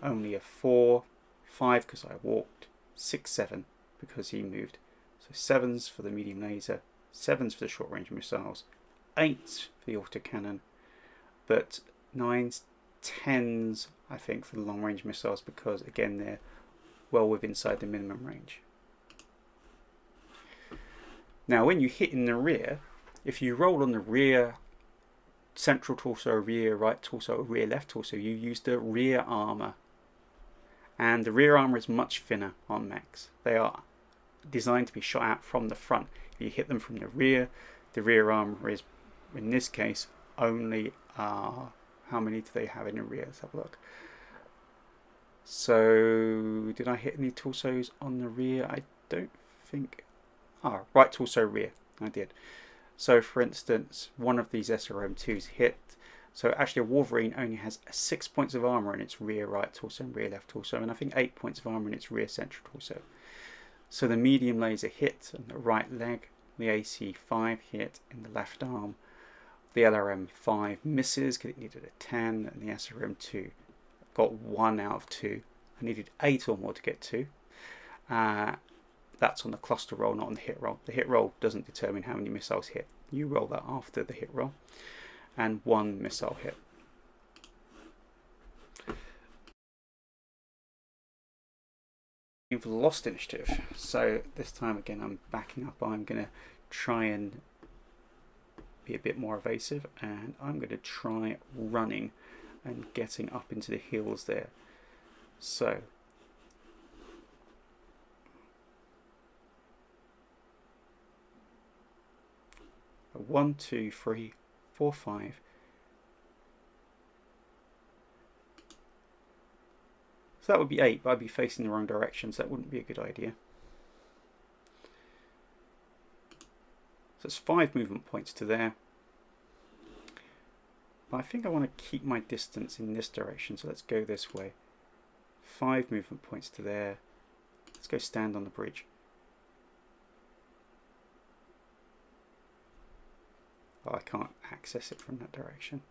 only a 4, 5 because I walked, 6, 7 because he moved. So 7s for the medium laser, 7s for the short range missiles, 8s for the autocannon, but 9s, 10s I think for the long range missiles because again they're well within inside the minimum range. Now when you hit in the rear, if you roll on the rear central torso, rear right torso, rear left torso, you use the rear armor. And the rear armor is much thinner on mechs. They are designed to be shot out from the front. If you hit them from the rear armor is, in this case, only, how many do they have in the rear? Let's have a look. So, did I hit any torsos on the rear? I don't think. Right torso, rear. I did. So, for instance, one of these SRM2s hit. So actually a Wolverine only has 6 points of armor in its rear right torso and rear left torso, and I think 8 points of armor in its rear central torso. So the medium laser hit in the right leg, the AC5 hit in the left arm, the LRM5 misses because it needed a 10, and the SRM2 got 1 out of 2. I needed 8 or more to get 2. That's on the cluster roll, not on the hit roll. The hit roll doesn't determine how many missiles hit. You roll that after the hit roll. And 1 missile hit. For the lost initiative. So this time again I'm backing up. I'm going to try and be a bit more evasive, and I'm going to try running and getting up into the hills there. So 1, 2, 3, 4, 5. So that would be 8, but I'd be facing the wrong direction, so that wouldn't be a good idea. So it's 5 movement points to there. But I think I want to keep my distance in this direction, so let's go this way. 5 movement points to there. Let's go stand on the bridge. Oh, I can't access it from that direction.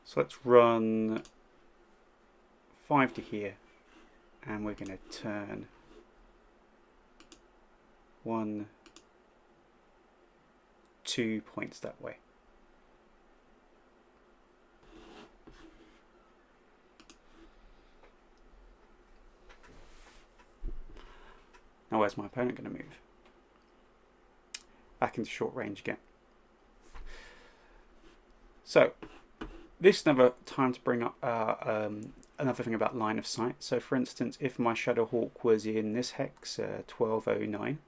So let's run 5 to here, and we're going to turn 1, 2 points that way. Now where's my opponent going to move? Back into short range again. So this is another time to bring up another thing about line of sight. So for instance, if my Shadow Hawk was in this hex 1209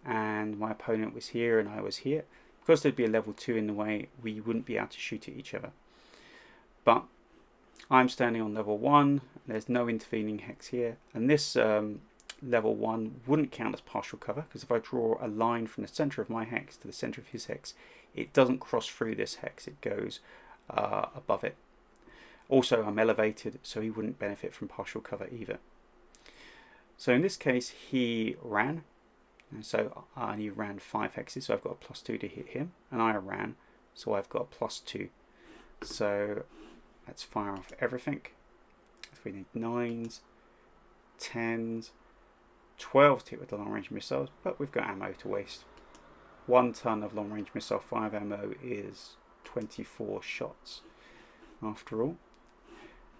and my opponent was here and I was here, because there'd be a level 2 in the way, we wouldn't be able to shoot at each other. But I'm standing on level 1, there's no intervening hex here, and this level 1 wouldn't count as partial cover, because if I draw a line from the center of my hex to the center of his hex, it doesn't cross through this hex, it goes above it. Also, I'm elevated, so he wouldn't benefit from partial cover either. So in this case, he ran, and so he ran 5 hexes, so I've got a +2 to hit him, and I ran, so I've got a +2. So let's fire off everything. We need 9s, 10s, 12s to hit with the long range missiles, but we've got ammo to waste. 1 ton of long range missile 5 ammo is 24 shots after all.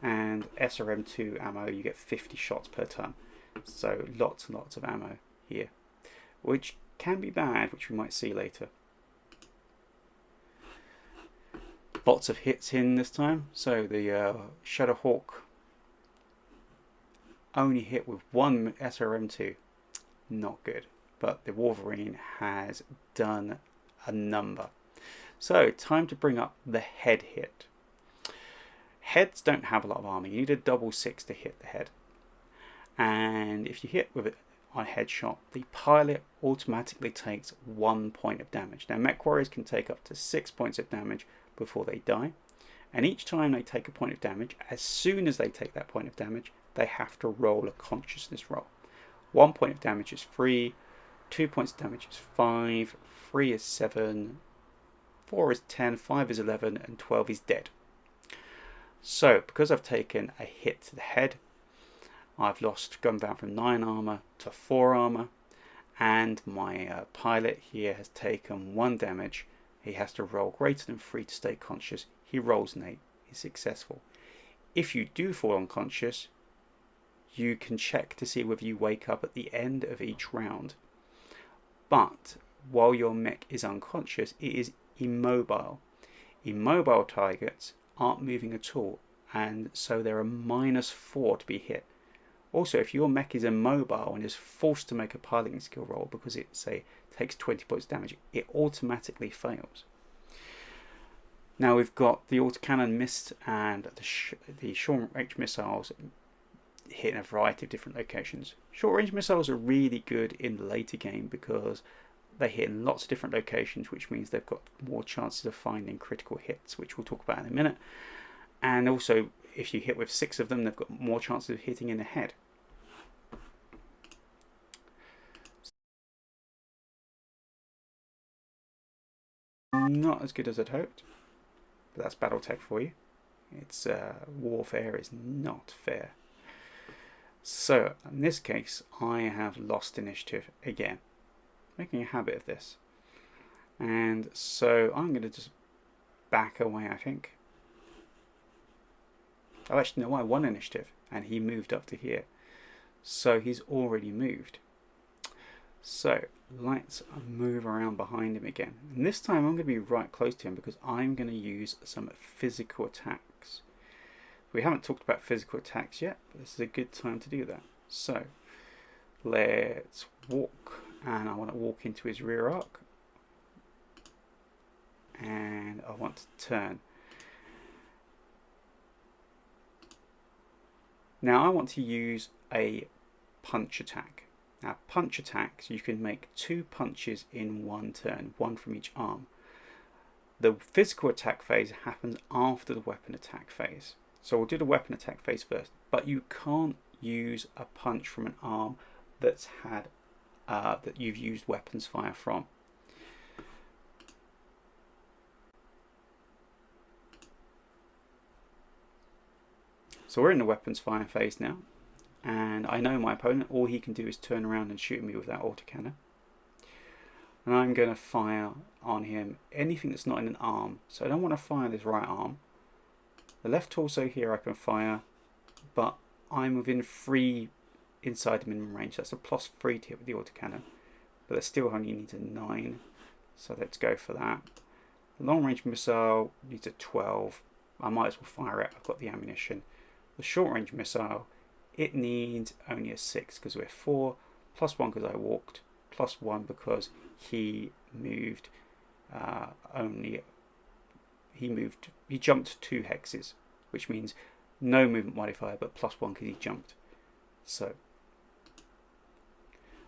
And SRM2 ammo, you get 50 shots per ton. So lots and lots of ammo here, which can be bad, which we might see later. Lots of hits in this time. So the Shadow Hawk only hit with 1 SRM2. Not good. But the Wolverine has done a number. So time to bring up the head hit. Heads don't have a lot of armor. You need a double 6 to hit the head. And if you hit with it on a headshot, the pilot automatically takes 1 point of damage. Now mech warriors can take up to 6 points of damage before they die. And each time they take a point of damage, as soon as they take that point of damage, they have to roll a consciousness roll. 1 point of damage is 3, 2 points of damage is 5, 3 is 7, 4 is 10, 5 is 11, and 12 is dead. So, because I've taken a hit to the head, I've gone down from 9 armor to 4 armor, and my pilot here has taken 1 damage. He has to roll greater than 3 to stay conscious. He rolls an 8. He's successful. If you do fall unconscious, you can check to see whether you wake up at the end of each round. But while your mech is unconscious, it is immobile. Immobile targets aren't moving at all, and so they're a -4 to be hit. Also, if your mech is immobile and is forced to make a piloting skill roll because it, say, takes 20 points damage, it automatically fails. Now we've got the autocannon missed and the short range missiles hit in a variety of different locations. Short range missiles are really good in the later game because they hit in lots of different locations, which means they've got more chances of finding critical hits, which we'll talk about in a minute. And also, if you hit with 6 of them, they've got more chances of hitting in the head. Not as good as I'd hoped, but that's BattleTech for you. It's warfare is not fair. So in this case, I have lost initiative again, making a habit of this. And so I'm going to just back away, I think. Oh, actually, no, I won initiative, and he moved up to here. So he's already moved. So let's move around behind him again. And this time I'm going to be right close to him because I'm going to use some physical attacks. We haven't talked about physical attacks yet, but this is a good time to do that. So let's walk, and I want to walk into his rear arc, and I want to turn. Now I want to use a punch attack. Now punch attacks, you can make 2 punches in 1 turn, 1 from each arm. The physical attack phase happens after the weapon attack phase. So we'll do the weapon attack phase first, but you can't use a punch from an arm that's had that you've used weapons fire from. So we're in the weapons fire phase now, and I know my opponent, all he can do is turn around and shoot me with that autocannon. and I'm going to fire on him anything that's not in an arm. So I don't want to fire this right arm. The left torso here I can fire, but I'm within 3 inside the minimum range. That's a +3 to hit with the autocannon, but that still only needs a 9. So let's go for that. The long range missile needs a 12. I might as well fire it. I've got the ammunition. The short range missile, it needs only a 6 because we're 4, +1 because I walked, +1 because he moved he jumped 2 hexes, which means no movement modifier, but +1 because he jumped. So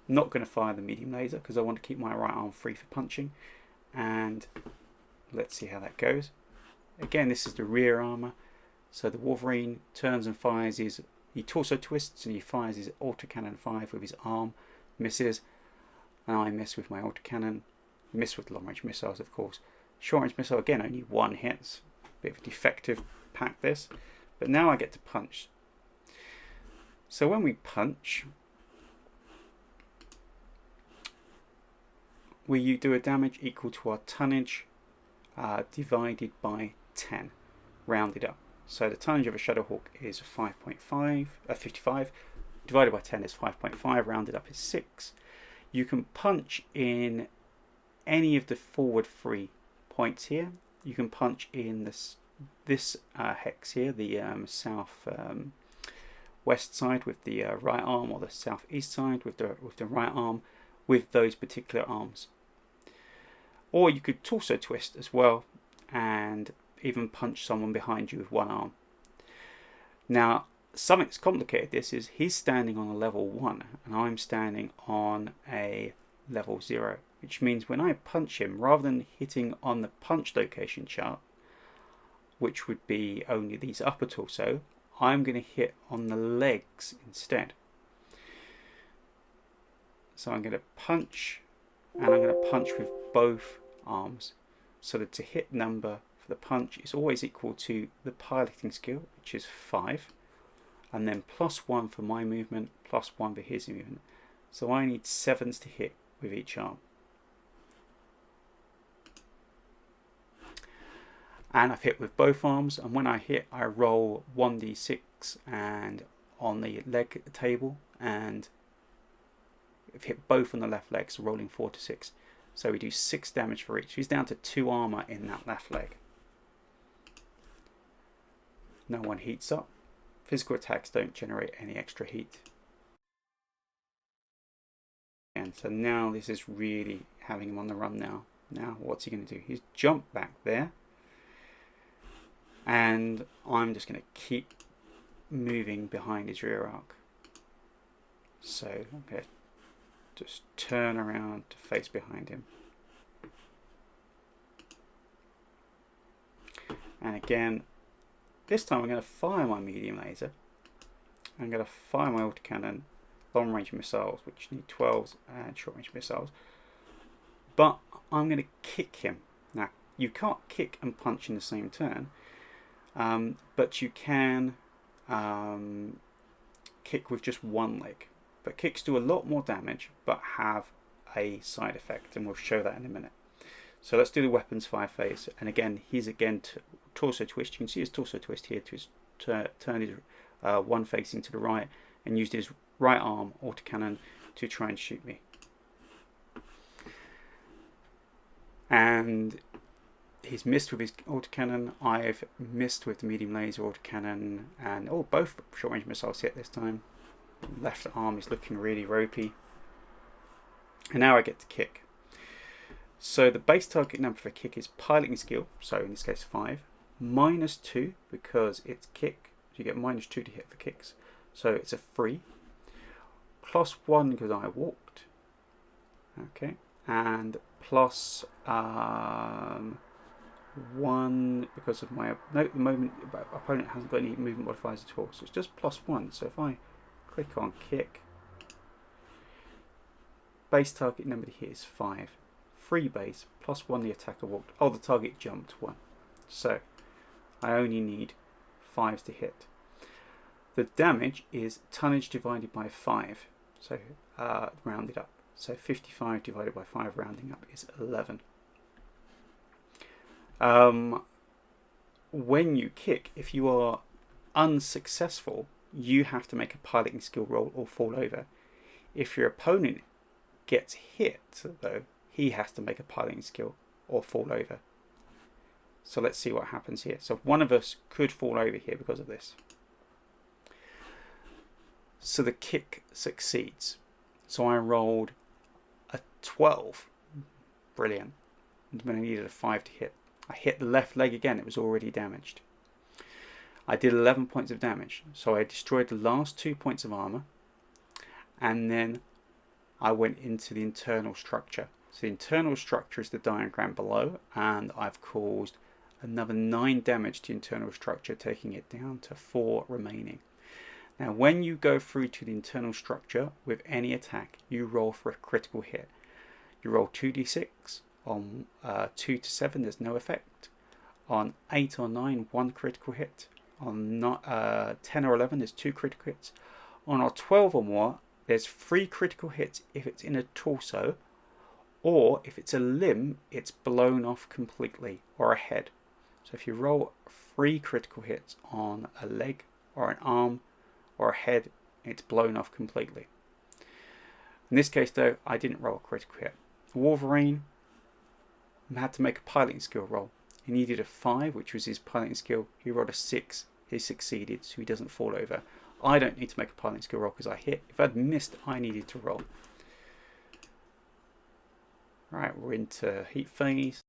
I'm not going to fire the medium laser because I want to keep my right arm free for punching. And let's see how that goes. Again, this is the rear armor. So the Wolverine turns and fires he torso twists and he fires his autocannon 5 with his arm, misses, and I miss with my autocannon, miss with long range missiles of course. Short range missile, again, only 1 hits. Bit of a defective pack this, but now I get to punch. So when we punch, we do a damage equal to our tonnage divided by 10, rounded up. So the tonnage of a Shadowhawk is 55, divided by 10 is 5.5, rounded up is 6. You can punch in any of the forward 3 points here. You can punch in this hex here, the south west side with the right arm, or the southeast side with the right arm, with those particular arms. Or you could torso twist as well and even punch someone behind you with 1 arm. Now, something that's complicated this is he's standing on a level 1 and I'm standing on a level 0, which means when I punch him, rather than hitting on the punch location chart, which would be only these upper torso, I'm going to hit on the legs instead. So I'm going to punch, and I'm going to punch with both arms. So that to hit number for the punch is always equal to the piloting skill, which is 5, and then +1 for my movement, +1 for his movement. So I need 7s to hit with each arm. And I've hit with both arms, and when I hit I roll 1d6 and on the leg table, and I've hit both on the left leg, so rolling 4 to 6. So we do 6 damage for each. He's down to 2 armor in that left leg. No one heats up. Physical attacks don't generate any extra heat. And so now this is really having him on the run now. Now what's he going to do? He's jumped back there. And I'm just going to keep moving behind his rear arc. So I'm going to just turn around to face behind him. And again, this time I'm going to fire my medium laser. I'm going to fire my autocannon long range missiles, which need 12s, and short range missiles. But I'm going to kick him. Now, you can't kick and punch in the same turn. But you can kick with just 1 leg. But kicks do a lot more damage, but have a side effect, and we'll show that in a minute. So let's do the weapons fire phase. And again, he's torso twist. You can see his torso twist here to his turn his one facing to the right, and used his right arm autocannon to try and shoot me. And he's missed with his autocannon. I've missed with the medium laser autocannon, and both short range missiles hit this time. Left arm is looking really ropey. And now I get to kick. So the base target number for kick is piloting skill, so in this case 5, -2 because it's kick. So you get -2 to hit for kicks. So it's a 3. +1 because I walked. Okay. And plus 1 because of my note. The moment opponent hasn't got any movement modifiers at all, so it's just +1. So if I click on kick, base target number to hit is 5. 3 base +1 the attacker walked. Oh, the target jumped 1. So I only need 5s to hit. The damage is tonnage divided by 5, so rounded up. So 55 divided by 5, rounding up, is 11. When you kick, if you are unsuccessful, you have to make a piloting skill roll or fall over. If your opponent gets hit, though, he has to make a piloting skill or fall over. So let's see what happens here. So one of us could fall over here because of this. So the kick succeeds. So I rolled a 12. Brilliant. When I needed a 5 to hit. I hit the left leg again. It was already damaged. I did 11 points of damage. So I destroyed the last 2 points of armor. And then I went into the internal structure. So the internal structure is the diagram below. And I've caused another 9 damage to the internal structure, taking it down to 4 remaining. Now when you go through to the internal structure with any attack, you roll for a critical hit. You roll 2d6. On 2 to 7 there's no effect. On 8 or 9, 1 critical hit. On 10 or 11 there's 2 critical hits. On a 12 or more there's 3 critical hits if it's in a torso, or if it's a limb it's blown off completely, or a head. So if you roll 3 critical hits on a leg or an arm or a head, it's blown off completely. In this case though, I didn't roll a critical hit. Wolverine had to make a piloting skill roll. He needed a 5, which was his piloting skill. He rolled a 6. He succeeded, so he doesn't fall over. I don't need to make a piloting skill roll because I hit. If I'd missed, I needed to roll. Right, we're into heat phase.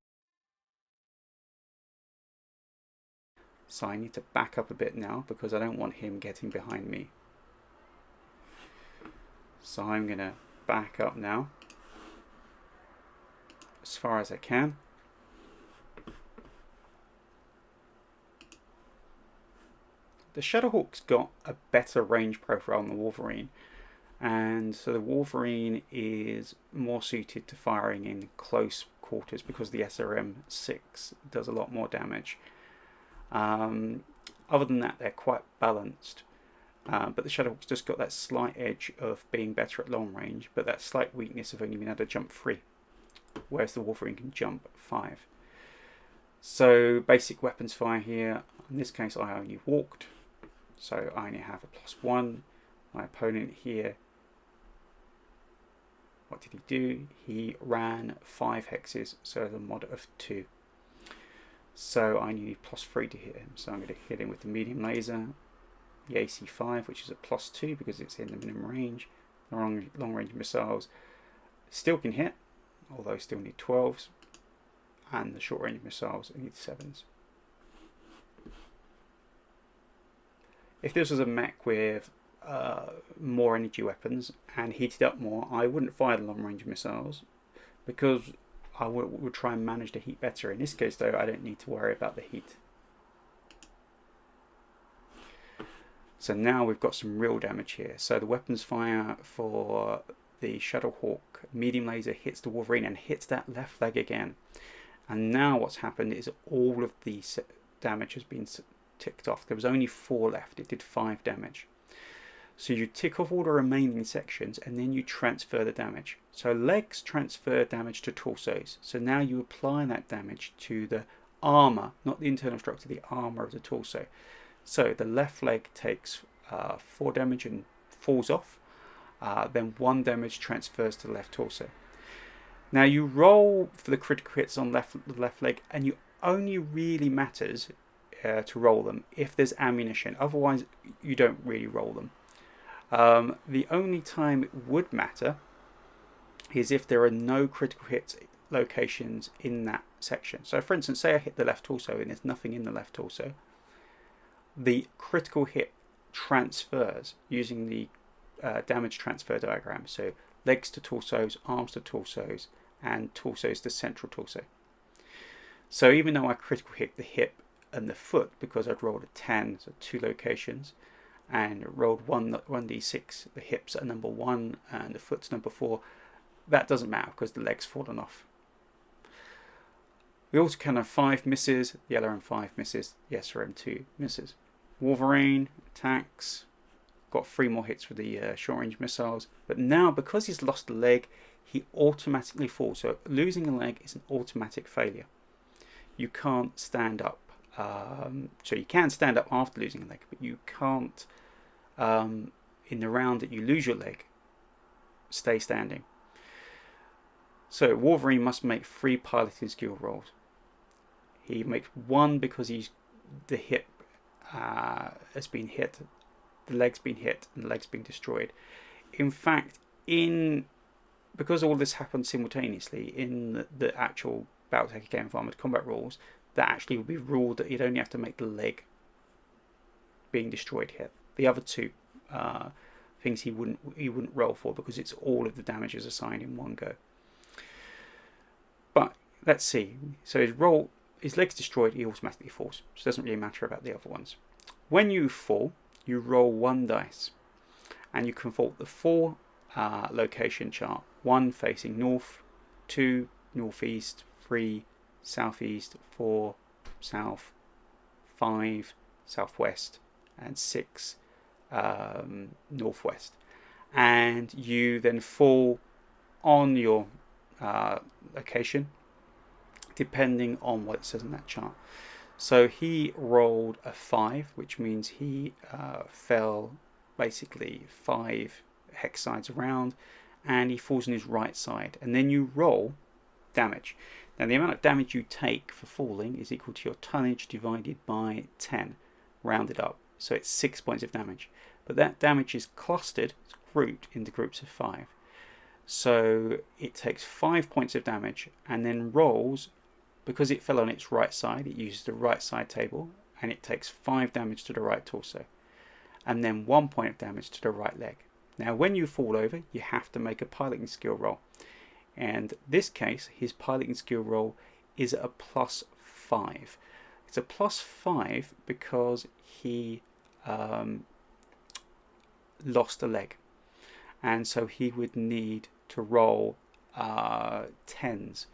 So I need to back up a bit now because I don't want him getting behind me. So I'm going to back up now as far as I can. The Shadowhawk's got a better range profile than the Wolverine, and so the Wolverine is more suited to firing in close quarters because the SRM-6 does a lot more damage. Other than that, they're quite balanced, but the Shadowhawk's just got that slight edge of being better at long range, but that slight weakness of only being able to jump 3, whereas the Wolverine can jump 5. So basic weapons fire here. In this case I only walked, so I only have a +1. My opponent here, what did he do? He ran 5 hexes, so the mod of 2. So I need +3 to hit him. So I'm going to hit him with the medium laser, the AC5, which is a +2 because it's in the minimum range. The long range missiles still can hit, although still need 12s. And the short range missiles need 7s. If this was a mech with more energy weapons and heated up more, I wouldn't fire the long range missiles because I would try and manage the heat better. In this case though, I don't need to worry about the heat. So now we've got some real damage here. So the weapons fire for the Shadowhawk medium laser hits the Wolverine and hits that left leg again. And now what's happened is all of the damage has been ticked off. There was only 4 left. It did 5 damage. So you tick off all the remaining sections and then you transfer the damage. So legs transfer damage to torsos. So now you apply that damage to the armor, not the internal structure, the armor of the torso. So the left leg takes 4 damage and falls off. Then 1 damage transfers to the left torso. Now you roll for the critical hits on the left leg, and you only really matters to roll them if there's ammunition. Otherwise, you don't really roll them. The only time it would matter is if there are no critical hit locations in that section. So for instance, say I hit the left torso and there's nothing in the left torso. The critical hit transfers using the damage transfer diagram. So legs to torsos, arms to torsos, and torsos to central torso. So even though I critical hit the hip and the foot because I'd rolled a 10, so 2 locations, and rolled 1d6, the hips are number 1 and the foot's number 4, that doesn't matter because the leg's fallen off. We also can have 5 misses, the LRM5 misses, the SRM2 misses. Wolverine attacks, got 3 more hits with the short range missiles, but now because he's lost a leg, he automatically falls. So losing a leg is an automatic failure. You can't stand up. So you can stand up after losing a leg, but you can't, in the round that you lose your leg, stay standing. So Wolverine must make 3 piloting skill rolls. He makes 1 because the hip has been hit, the leg's been hit, and the leg's been destroyed. In fact, because all this happened simultaneously in the actual BattleTech Game of Armoured Combat rules, that actually would be ruled that you'd only have to make the leg being destroyed hit. The other 2 things he wouldn't roll for, because it's all of the damages assigned in one go. But let's see. So his leg's destroyed, he automatically falls. So it doesn't really matter about the other ones. When you fall, you roll 1 dice, and you can fault the 4 location chart: 1 facing north, 2 northeast, 3 southeast, 4 south, 5 southwest, and 6 northwest. And you then fall on your location depending on what it says in that chart. So he rolled a 5, which means he fell basically 5 hex sides around, and he falls on his right side. And then you roll damage. Now the amount of damage you take for falling is equal to your tonnage divided by 10, rounded up. So it's 6 points of damage. But that damage is clustered, it's grouped into groups of 5. So it takes 5 points of damage and then rolls, because it fell on its right side, it uses the right side table, and it takes 5 damage to the right torso, and then 1 point of damage to the right leg. Now when you fall over, you have to make a piloting skill roll. And this case, his piloting skill roll is a +5. It's a +5 because he lost a leg, and so he would need to roll 10s.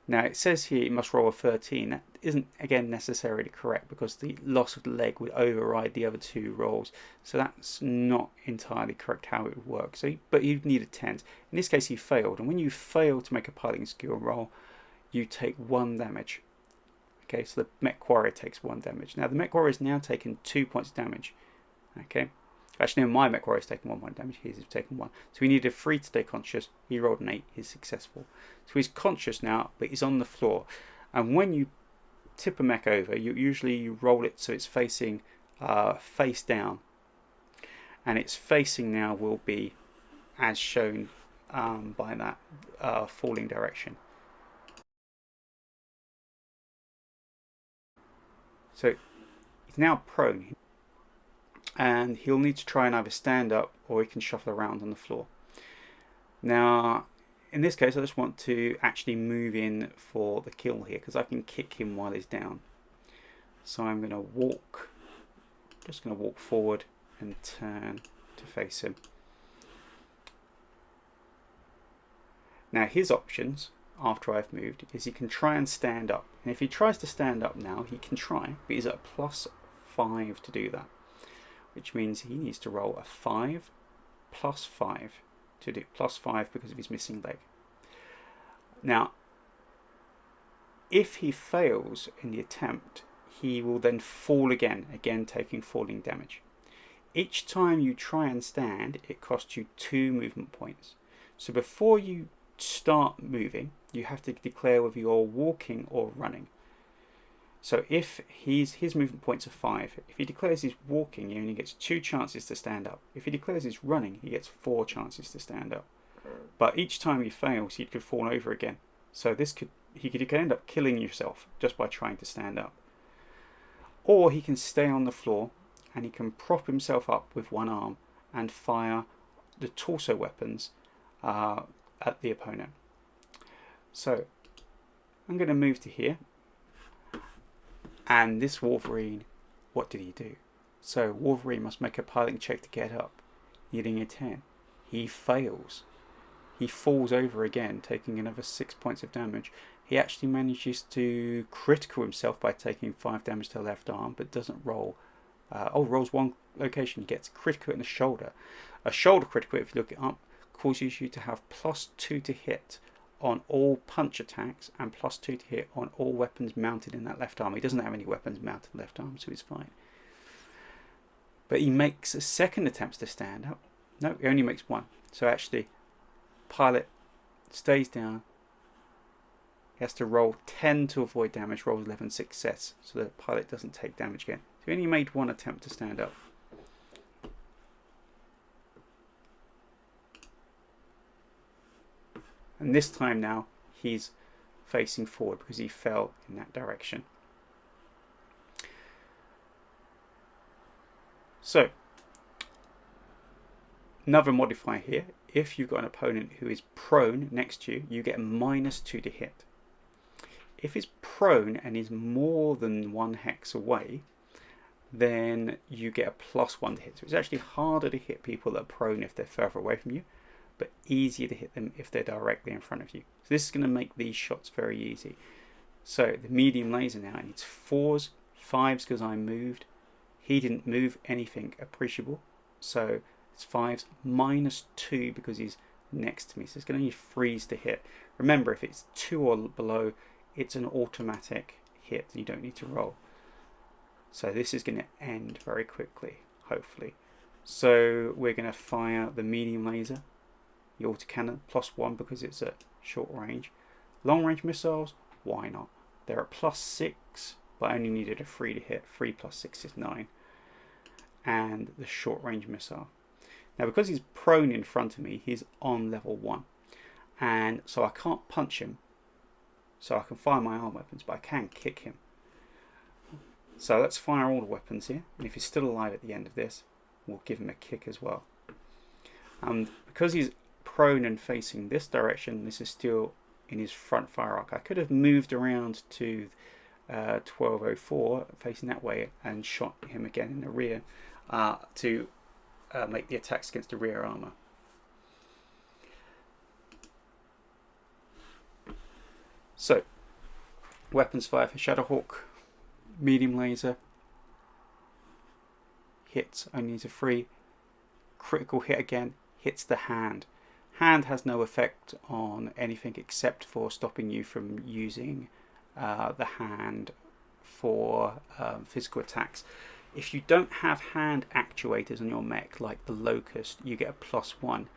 Now it says here he must roll a 13. That isn't again necessarily correct, because the loss of the leg would override the other 2 rolls. So that's not entirely correct how it would work. But you'd need a 10. In this case he failed, and when you fail to make a piloting skill roll, you take 1 damage. Okay, so the Mech Warrior takes 1 damage. Now the Mech Warrior has now taken 2 points of damage. Okay. Actually, no, my Mech Warrior has taken 1 point of damage. He's taken 1. So he needed 3 to stay conscious. He rolled an 8. He's successful. So he's conscious now, but he's on the floor. And when you tip a mech over, you roll it so it's facing face down. And its facing now will be as shown by that falling direction. So he's now prone, and he'll need to try and either stand up or he can shuffle around on the floor. Now in this case I just want to actually move in for the kill here, because I can kick him while he's down. So I'm going to walk, just going to walk forward and turn to face him. Now his options after I've moved is he can try and stand up, and if he tries to stand up now, he can try, but he's at a +5 to do that, which means he needs to roll a 5 +5 to do +5 because of his missing leg. Now if he fails in the attempt, he will then fall again taking falling damage. Each time you try and stand, it costs you 2 movement points. So before you start moving, you have to declare whether you're walking or running. So if his movement points are 5, if he declares he's walking, he only gets 2 chances to stand up. If he declares he's running, he gets 4 chances to stand up. But each time he fails, he could fall over again. So he could end up killing yourself just by trying to stand up. Or he can stay on the floor and he can prop himself up with one arm and fire the torso weapons at the opponent. So I'm going to move to here, and this Wolverine, what did he do? So Wolverine must make a piloting check to get up, needing a 10. He fails. He falls over again, taking another 6 points of damage. He actually manages to critical himself by taking 5 damage to the left arm, but doesn't roll. Rolls 1 location, gets critical in the shoulder. A shoulder critical, if you look it up, causes you to have +2 to hit on all punch attacks and +2 to hit on all weapons mounted in that left arm. He doesn't have any weapons mounted in the left arm, so he's fine. But he makes a second attempt to stand up. No, he only makes one. So actually, pilot stays down. He has to roll 10 to avoid damage, rolls 11 success, so the pilot doesn't take damage again. So he only made one attempt to stand up. And this time now, he's facing forward because he fell in that direction. So, another modifier here, if you've got an opponent who is prone next to you, you get a -2 to hit. If he's prone and is more than 1 hex away, then you get a +1 to hit. So it's actually harder to hit people that are prone if they're further away from you, but easier to hit them if they're directly in front of you. So this is going to make these shots very easy. So the medium laser now, it needs 4s, 5s because I moved. He didn't move anything appreciable, so it's 5s, -2 because he's next to me. So it's going to need 3s to hit. Remember, if it's 2 or below, it's an automatic hit. You don't need to roll. So this is going to end very quickly, hopefully. So we're going to fire the medium laser, the autocannon, +1 because it's at short range. Long range missiles, why not? They're at +6, but I only needed a 3 to hit. 3 + 6 is 9. And the short range missile. Now because he's prone in front of me, he's on level 1. And so I can't punch him. So I can fire my arm weapons, but I can kick him. So let's fire all the weapons here. And if he's still alive at the end of this, we'll give him a kick as well. Because he's prone and facing this direction, this is still in his front fire arc. I could have moved around to 1204 facing that way and shot him again in the rear to make the attacks against the rear armor. So weapons fire for Shadowhawk, medium laser, hits, only needs a 3, critical hit again, hits the hand. Hand has no effect on anything except for stopping you from using the hand for physical attacks. If you don't have hand actuators on your mech, like the Locust, you get a +1.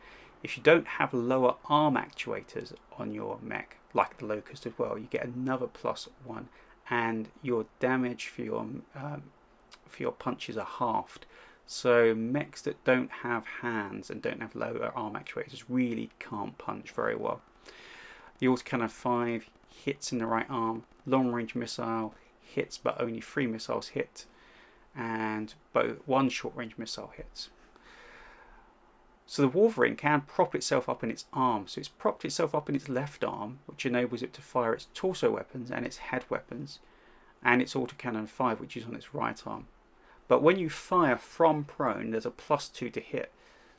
If you don't have lower arm actuators on your mech, like the Locust as well, you get another +1, and your damage for your punches are halved. So mechs that don't have hands and don't have lower arm actuators really can't punch very well. The autocannon 5 hits in the right arm, long range missile hits but only 3 missiles hit, and both 1 short range missile hits. So the Wolverine can prop itself up in its arm. So it's propped itself up in its left arm, which enables it to fire its torso weapons and its head weapons, and its autocannon 5, which is on its right arm. But when you fire from prone, there's a +2 to hit.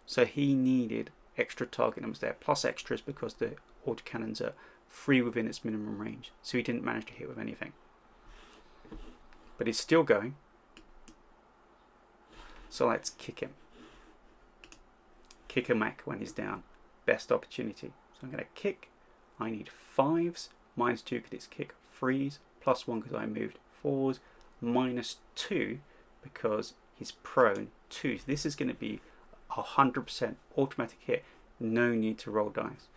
So he needed extra target numbers there, plus extras because the autocannons are 3 within its minimum range. So he didn't manage to hit with anything. But he's still going. So let's kick him. Kick a mech when he's down. Best opportunity. So I'm going to kick. I need 5s, -2 because it's kick, 3s, +1 because I moved, 4s, -2 because he's prone, 2. So this is going to be 100% automatic hit. No need to roll dice.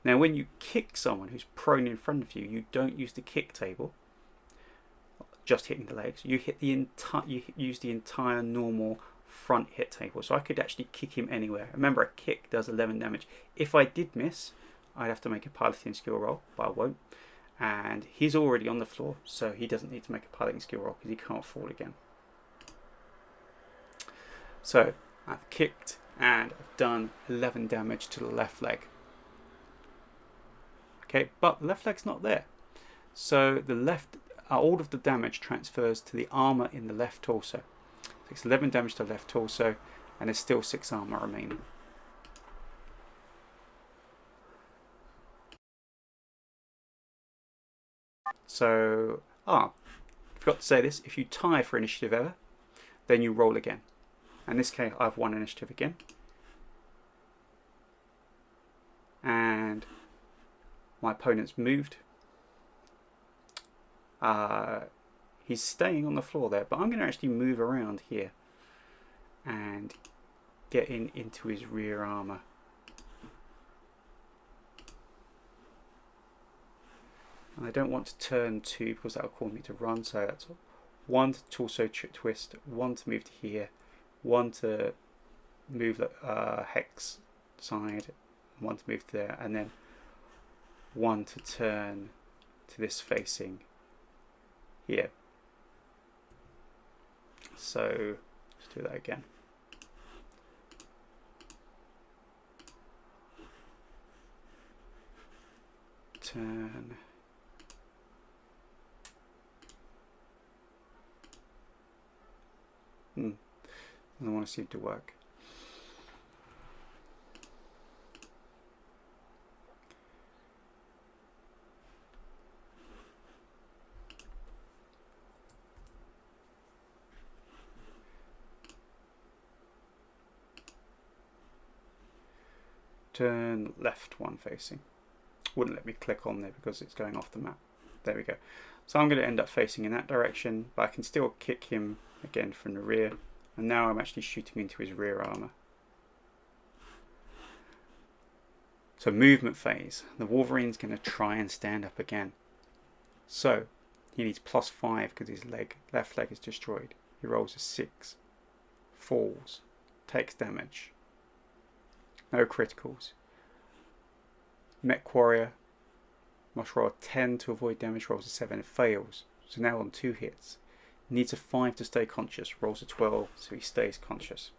Now when you kick someone who's prone in front of you, you don't use the kick table, just hitting the legs. You hit the use the entire normal front hit table. So I could actually kick him anywhere. Remember, a kick does 11 damage. If I did miss, I'd have to make a piloting skill roll, but I won't. And he's already on the floor, so he doesn't need to make a piloting skill roll because he can't fall again. So I've kicked and I've done 11 damage to the left leg. Okay, but the left leg's not there. So the left, all of the damage transfers to the armor in the left torso. So it's 11 damage to the left torso, and there's still 6 armor remaining. So, forgot to say this, if you tie for initiative ever, then you roll again. In this case, I've won initiative again. and my opponent's moved. He's staying on the floor there, but I'm going to actually move around here and get into his rear armor. And I don't want to turn 2 because that will cause me to run, so that's 1 to torso twist, 1 to move to here, 1 to move the hex side, 1 to move to there, and then 1 to turn to this facing here. So let's do that again. Turn. I don't want to seem to work. Turn left 1 facing. Wouldn't let me click on there because it's going off the map. There we go. So I'm going to end up facing in that direction, but I can still kick him again from the rear. And now I'm actually shooting into his rear armor. So movement phase. The Wolverine's going to try and stand up again. So he needs +5 because his left leg is destroyed. He rolls a 6, falls, takes damage. No criticals. Mech Warrior must roll a 10 to avoid damage, rolls a 7 and fails. So now on 2 hits. Needs a 5 to stay conscious, rolls a 12 so he stays conscious.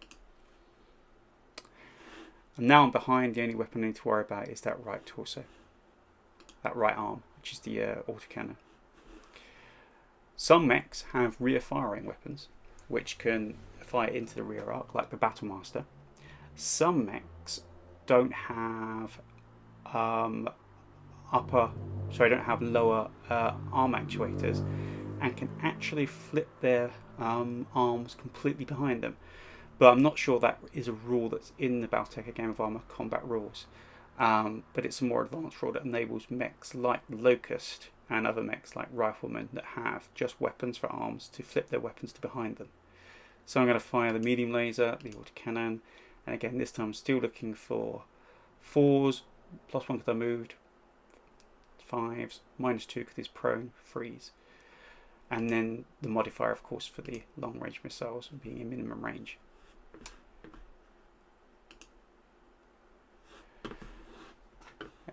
And now I'm behind, the only weapon I need to worry about is that right torso. That right arm, which is the autocannon. Some mechs have rear firing weapons, which can fire into the rear arc, like the Battlemaster. Some mechs don't have don't have lower arm actuators and can actually flip their arms completely behind them. But I'm not sure that is a rule that's in the BattleTech Game of Armoured Combat rules. But it's a more advanced rule that enables mechs like Locust and other mechs like Riflemen that have just weapons for arms to flip their weapons to behind them. So I'm going to fire the medium laser, the autocannon, and again this time I'm still looking for 4s, +1 because I moved, 5s, -2 because he's prone, freeze. And then the modifier, of course, for the long range missiles being a minimum range.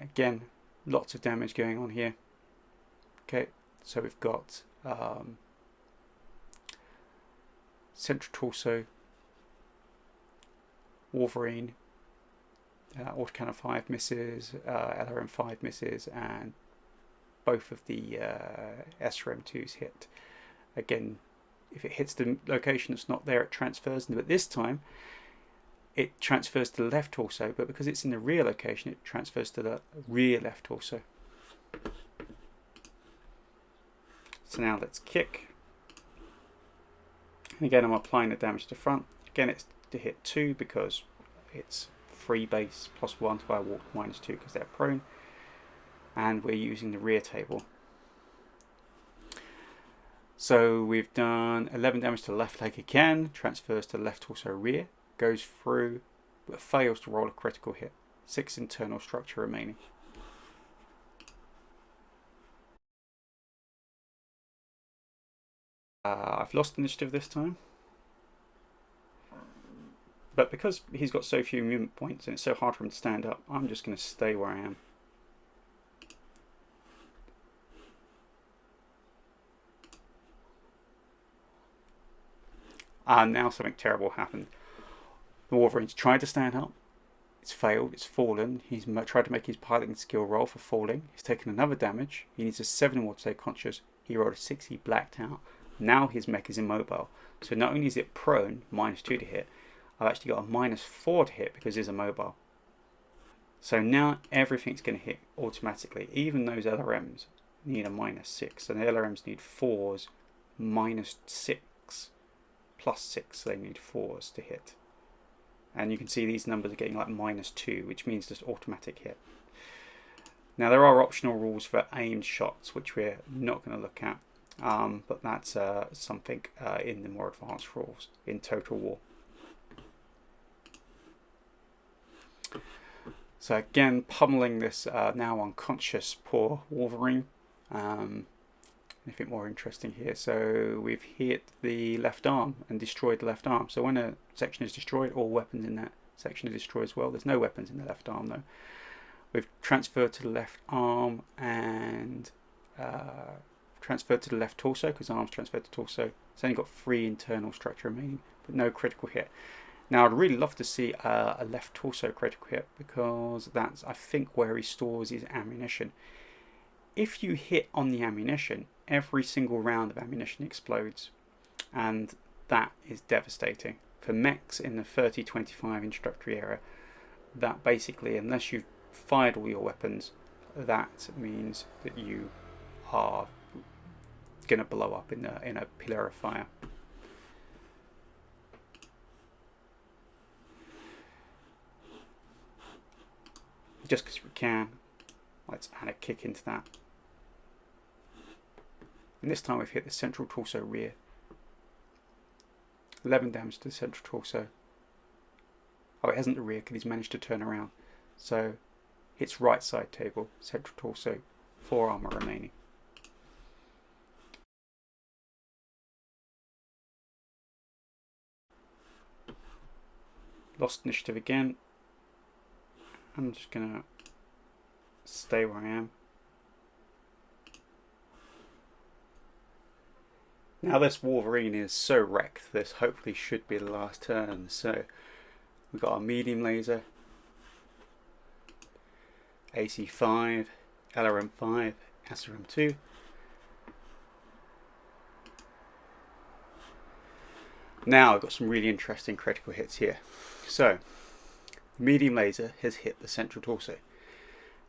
Again, lots of damage going on here. Okay, so we've got central torso, Wolverine, autocannon 5 misses, LRM 5 misses, and both of the SRM2s hit. Again, if it hits the location that's not there, it transfers, but this time it transfers to the left torso, but because it's in the rear location, it transfers to the rear left torso. So now let's kick. And again, I'm applying the damage to front. Again, it's to hit 2 because it's free base, +1 to firewalk, -2 because they're prone. And we're using the rear table. So we've done 11 damage to the left leg again, transfers to the left torso rear, goes through, but fails to roll a critical hit. 6 internal structure remaining. I've lost initiative this time. But because he's got so few movement points and it's so hard for him to stand up, I'm just going to stay where I am. And now something terrible happened. The Wolverine's tried to stand up. It's failed. It's fallen. He's tried to make his piloting skill roll for falling. He's taken another damage. He needs a 7 more to stay conscious. He rolled a 6. He blacked out. Now his mech is immobile. So not only is it prone, -2 to hit, I've actually got a -4 to hit because it's immobile. So now everything's going to hit automatically. Even those LRMs need a -6. And the LRMs need 4s, -6. +6, so they need 4s to hit. And you can see these numbers are getting like -2, which means just automatic hit. Now there are optional rules for aimed shots, which we're not going to look at, but that's something in the more advanced rules in Total War. So again, pummeling this now unconscious poor Wolverine. Anything more interesting here? So we've hit the left arm and destroyed the left arm. So when a section is destroyed, all weapons in that section are destroyed as well. There's no weapons in the left arm though. We've transferred to the left arm and transferred to the left torso, because arms transferred to torso. It's only got 3 internal structure remaining, but no critical hit. Now I'd really love to see a left torso critical hit, because that's, I think, where he stores his ammunition. If you hit on the ammunition, every single round of ammunition explodes, and that is devastating. For mechs in the 30-25 introductory era, that basically, unless you've fired all your weapons, that means that you are going to blow up in a pillar of fire. Just because we can, let's add a kick into that. And this time we've hit the central torso rear. 11 damage to the central torso. Oh, it hasn't the rear because he's managed to turn around. So hits right side table, central torso, 4 armor remaining. Lost initiative again. I'm just going to stay where I am. Now this Wolverine is so wrecked, this hopefully should be the last turn. So we've got our medium laser, AC5, LRM5, SRM2. Now I've got some really interesting critical hits here. So the medium laser has hit the central torso.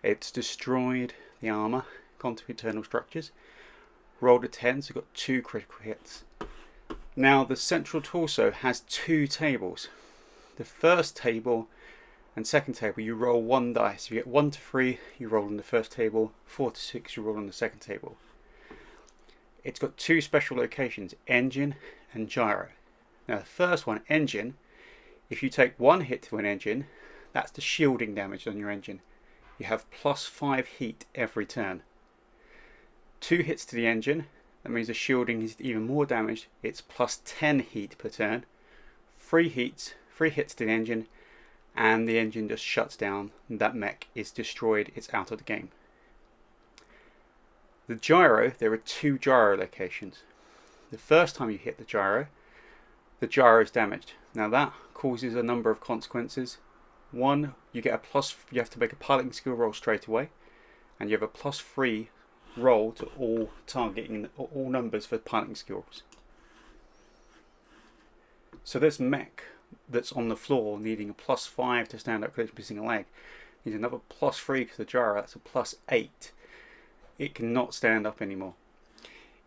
It's destroyed the armor, gone to internal structures. Rolled a 10, so got 2 critical hits. Now the central torso has 2 tables. The first table and second table, you roll 1 dice. If you get 1 to 3, you roll on the first table. 4 to 6, you roll on the second table. It's got 2 special locations, engine and gyro. Now the first one, engine, if you take 1 hit to an engine, that's the shielding damage on your engine. You have +5 heat every turn. 2 hits to the engine, that means the shielding is even more damaged. It's +10 heat per turn. 3 hits to the engine, and the engine just shuts down. That mech is destroyed. It's out of the game. The gyro, there are 2 gyro locations. The first time you hit the gyro is damaged. Now that causes a number of consequences. 1, you get you have to make a piloting skill roll straight away, and you have a +3 roll to all targeting, all numbers for piloting skills. So this mech that's on the floor needing a +5 to stand up because it's missing a leg needs another +3 because the gyro, that's a +8. It cannot stand up anymore.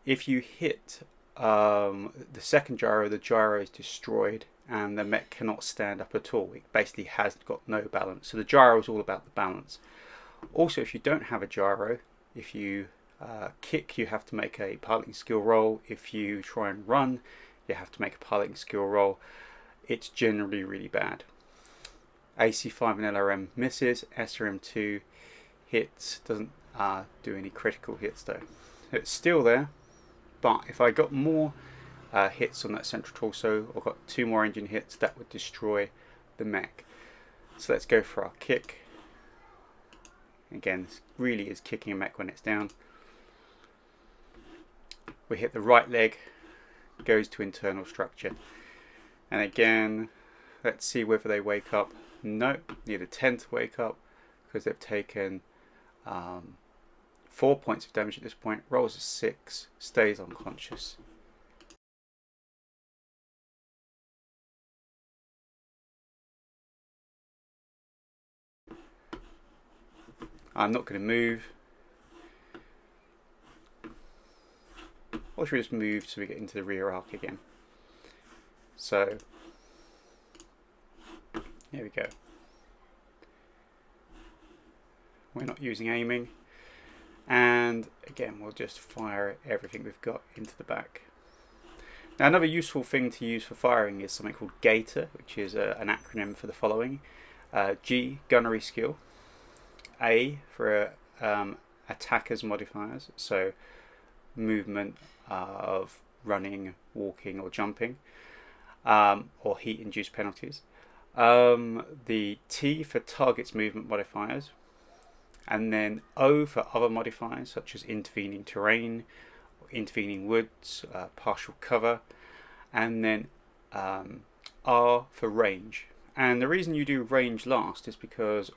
If you hit the second gyro, the gyro is destroyed and the mech cannot stand up at all. It basically has got no balance. So the gyro is all about the balance. Also, if you don't have a gyro, if you kick, you have to make a piloting skill roll. If you try and run, you have to make a piloting skill roll. It's generally really bad. AC5 and LRM misses. SRM2 hits, doesn't do any critical hits though. It's still there, but if I got more hits on that central torso, or got 2 more engine hits, that would destroy the mech. So let's go for our kick. Again, this really is kicking a mech when it's down. We hit the right leg, goes to internal structure. And again, let's see whether they wake up. No, need a 10 to wake up because they've taken 4 points of damage at this point. Rolls a 6, stays unconscious. I'm not going to move. Or should we just move so we get into the rear arc again? So, here we go. we're not using aiming. And again, we'll just fire everything we've got into the back. Now, another useful thing to use for firing is something called GATOR, which is an acronym for the following. G, gunnery skill. A, for attackers modifiers, so movement of running, walking or jumping, or heat-induced penalties. The T for targets movement modifiers, and then O for other modifiers such as intervening terrain, intervening woods, partial cover, and then R for range. And the reason you do range last is because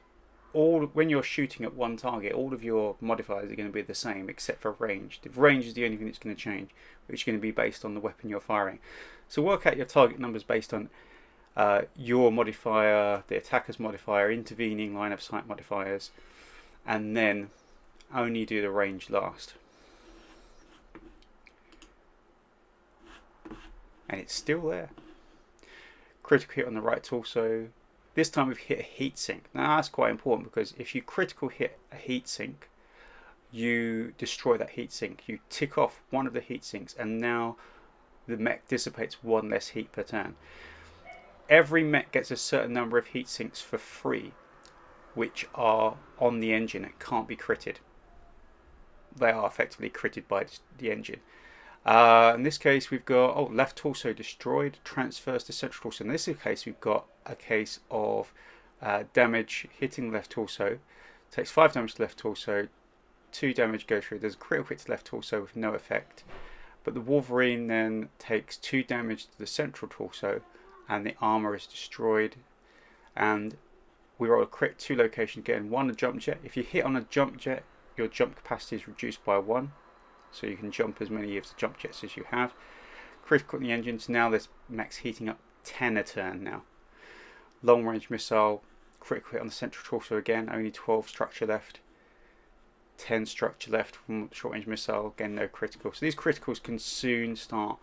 when you're shooting at one target, all of your modifiers are going to be the same except for range. The range is the only thing that's going to change, which is going to be based on the weapon you're firing. So work out your target numbers based on your modifier, the attacker's modifier, intervening line of sight modifiers, and then only do the range last. And it's still there. Critical hit on the right torso. This time we've hit a heat sink. Now that's quite important because if you critical hit a heat sink, you destroy that heat sink. You tick off one of the heat sinks, and now the mech dissipates one less heat per turn. Every mech gets a certain number of heat sinks for free, which are on the engine and can't be critted. They are effectively critted by the engine. In this case we've got left torso destroyed, transfers to central torso. In this case we've got a case of damage hitting left torso, takes 5 damage to left torso, 2 damage go through. There's a critical hit to left torso with no effect, but the Wolverine then takes 2 damage to the central torso and the armor is destroyed. And we roll a crit 2 locations again, 1 a jump jet. If you hit on a jump jet, your jump capacity is reduced by 1. So you can jump as many of the jump jets as you have. Critical in the engines. Now this mech's heating up 10 a turn now. Long range missile. Critical hit on the central torso again. Only 12 structure left. 10 structure left from short range missile. Again, no critical. So these criticals can soon start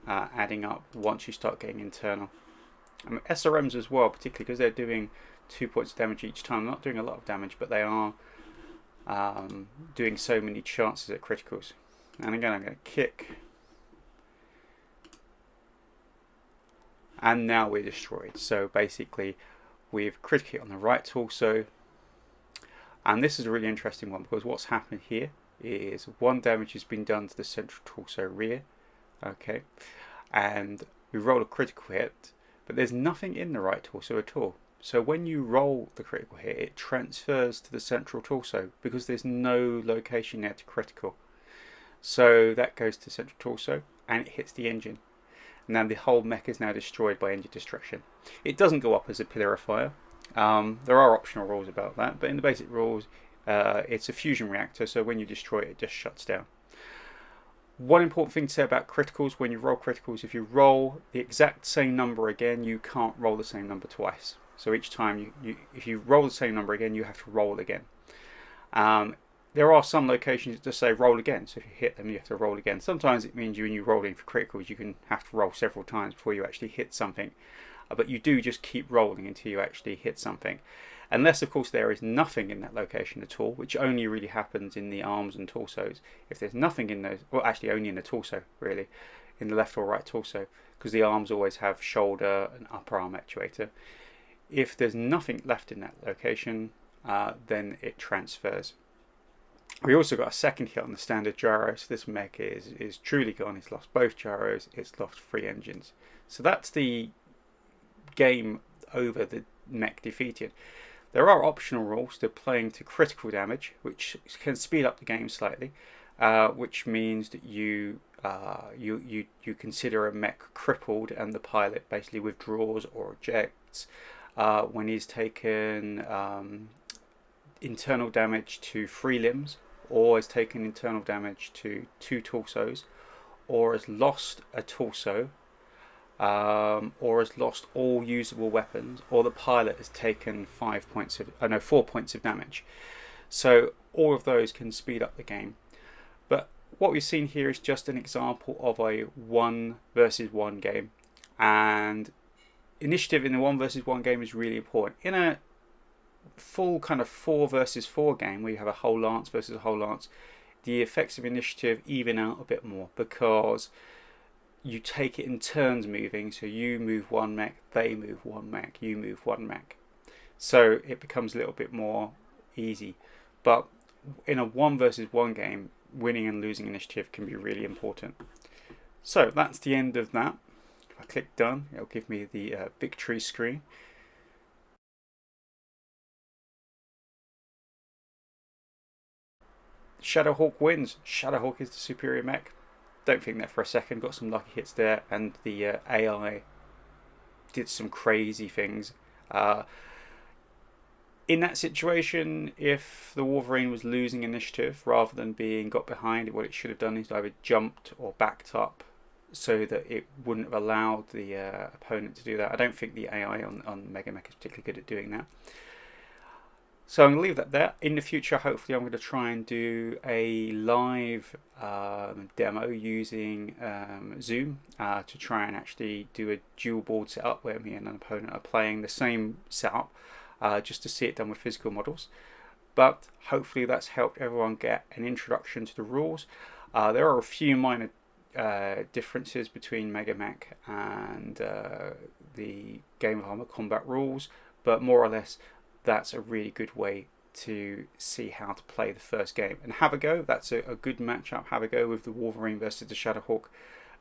adding up once you start getting internal. SRMs as well, particularly because they're doing 2 points of damage each time. They're not doing a lot of damage, but they are doing so many chances at criticals. And again, I'm going to kick. And now we're destroyed. So basically, we've critical hit on the right torso. And this is a really interesting one because what's happened here is 1 damage has been done to the central torso rear. Okay. And we roll a critical hit, but there's nothing in the right torso at all. So when you roll the critical hit, it transfers to the central torso because there's no location there to critical. So that goes to central torso and it hits the engine. And then the whole mech is now destroyed by engine destruction. It doesn't go up as a pillar of fire. There are optional rules about that, but in the basic rules, it's a fusion reactor, so when you destroy it, it just shuts down. One important thing to say about criticals, when you roll criticals, if you roll the exact same number again, you can't roll the same number twice. So each time, if you roll the same number again, you have to roll again. There are some locations that just say roll again, so if you hit them you have to roll again. Sometimes it means when you're rolling for criticals you can have to roll several times before you actually hit something, but you do just keep rolling until you actually hit something. Unless of course there is nothing in that location at all, which only really happens in the arms and torsos. If there's nothing in those, well actually only in the torso really, in the left or right torso, because the arms always have shoulder and upper arm actuator. If there's nothing left in that location, then it transfers. We also got a second hit on the standard gyro, so this mech is truly gone. It's lost both gyros, it's lost 3 engines. So that's the game over, the mech defeated. There are optional rules to playing to critical damage, which can speed up the game slightly, which means that you consider a mech crippled and the pilot basically withdraws or ejects when he's taken internal damage to 3 limbs, or has taken internal damage to 2 torsos, or has lost a torso, or has lost all usable weapons, or the pilot has taken 4 points of damage. So all of those can speed up the game. But what we've seen here is just an example of a 1 versus 1 game, and initiative in the 1 versus 1 game is really important. In a full kind of 4 versus 4 game where you have a whole lance versus a whole lance, the effects of initiative even out a bit more, because you take it in turns moving. So you move one mech, they move one mech, you move one mech. So it becomes a little bit more easy. But in a 1 versus 1 game, winning and losing initiative can be really important. So that's the end of that. If I click done, it'll give me the victory screen. Shadowhawk wins. Shadowhawk is the superior mech. Don't think that for a second. Got some lucky hits there, and the AI did some crazy things. In that situation, if the Wolverine was losing initiative rather than being got behind, what it should have done is either jumped or backed up, so that it wouldn't have allowed the opponent to do that. I don't think the AI on Mega Mech is particularly good at doing that. So I'm going to leave that there. In the future, hopefully I'm going to try and do a live demo using Zoom to try and actually do a dual board setup where me and an opponent are playing the same setup, just to see it done with physical models. But hopefully that's helped everyone get an introduction to the rules. There are a few minor differences between Mega Mech and the Game of Armoured Combat rules, but more or less that's a really good way to see how to play the first game. And have a go, that's a good matchup. Have a go with the Wolverine versus the Shadowhawk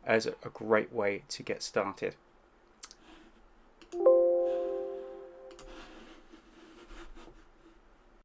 as a great way to get started.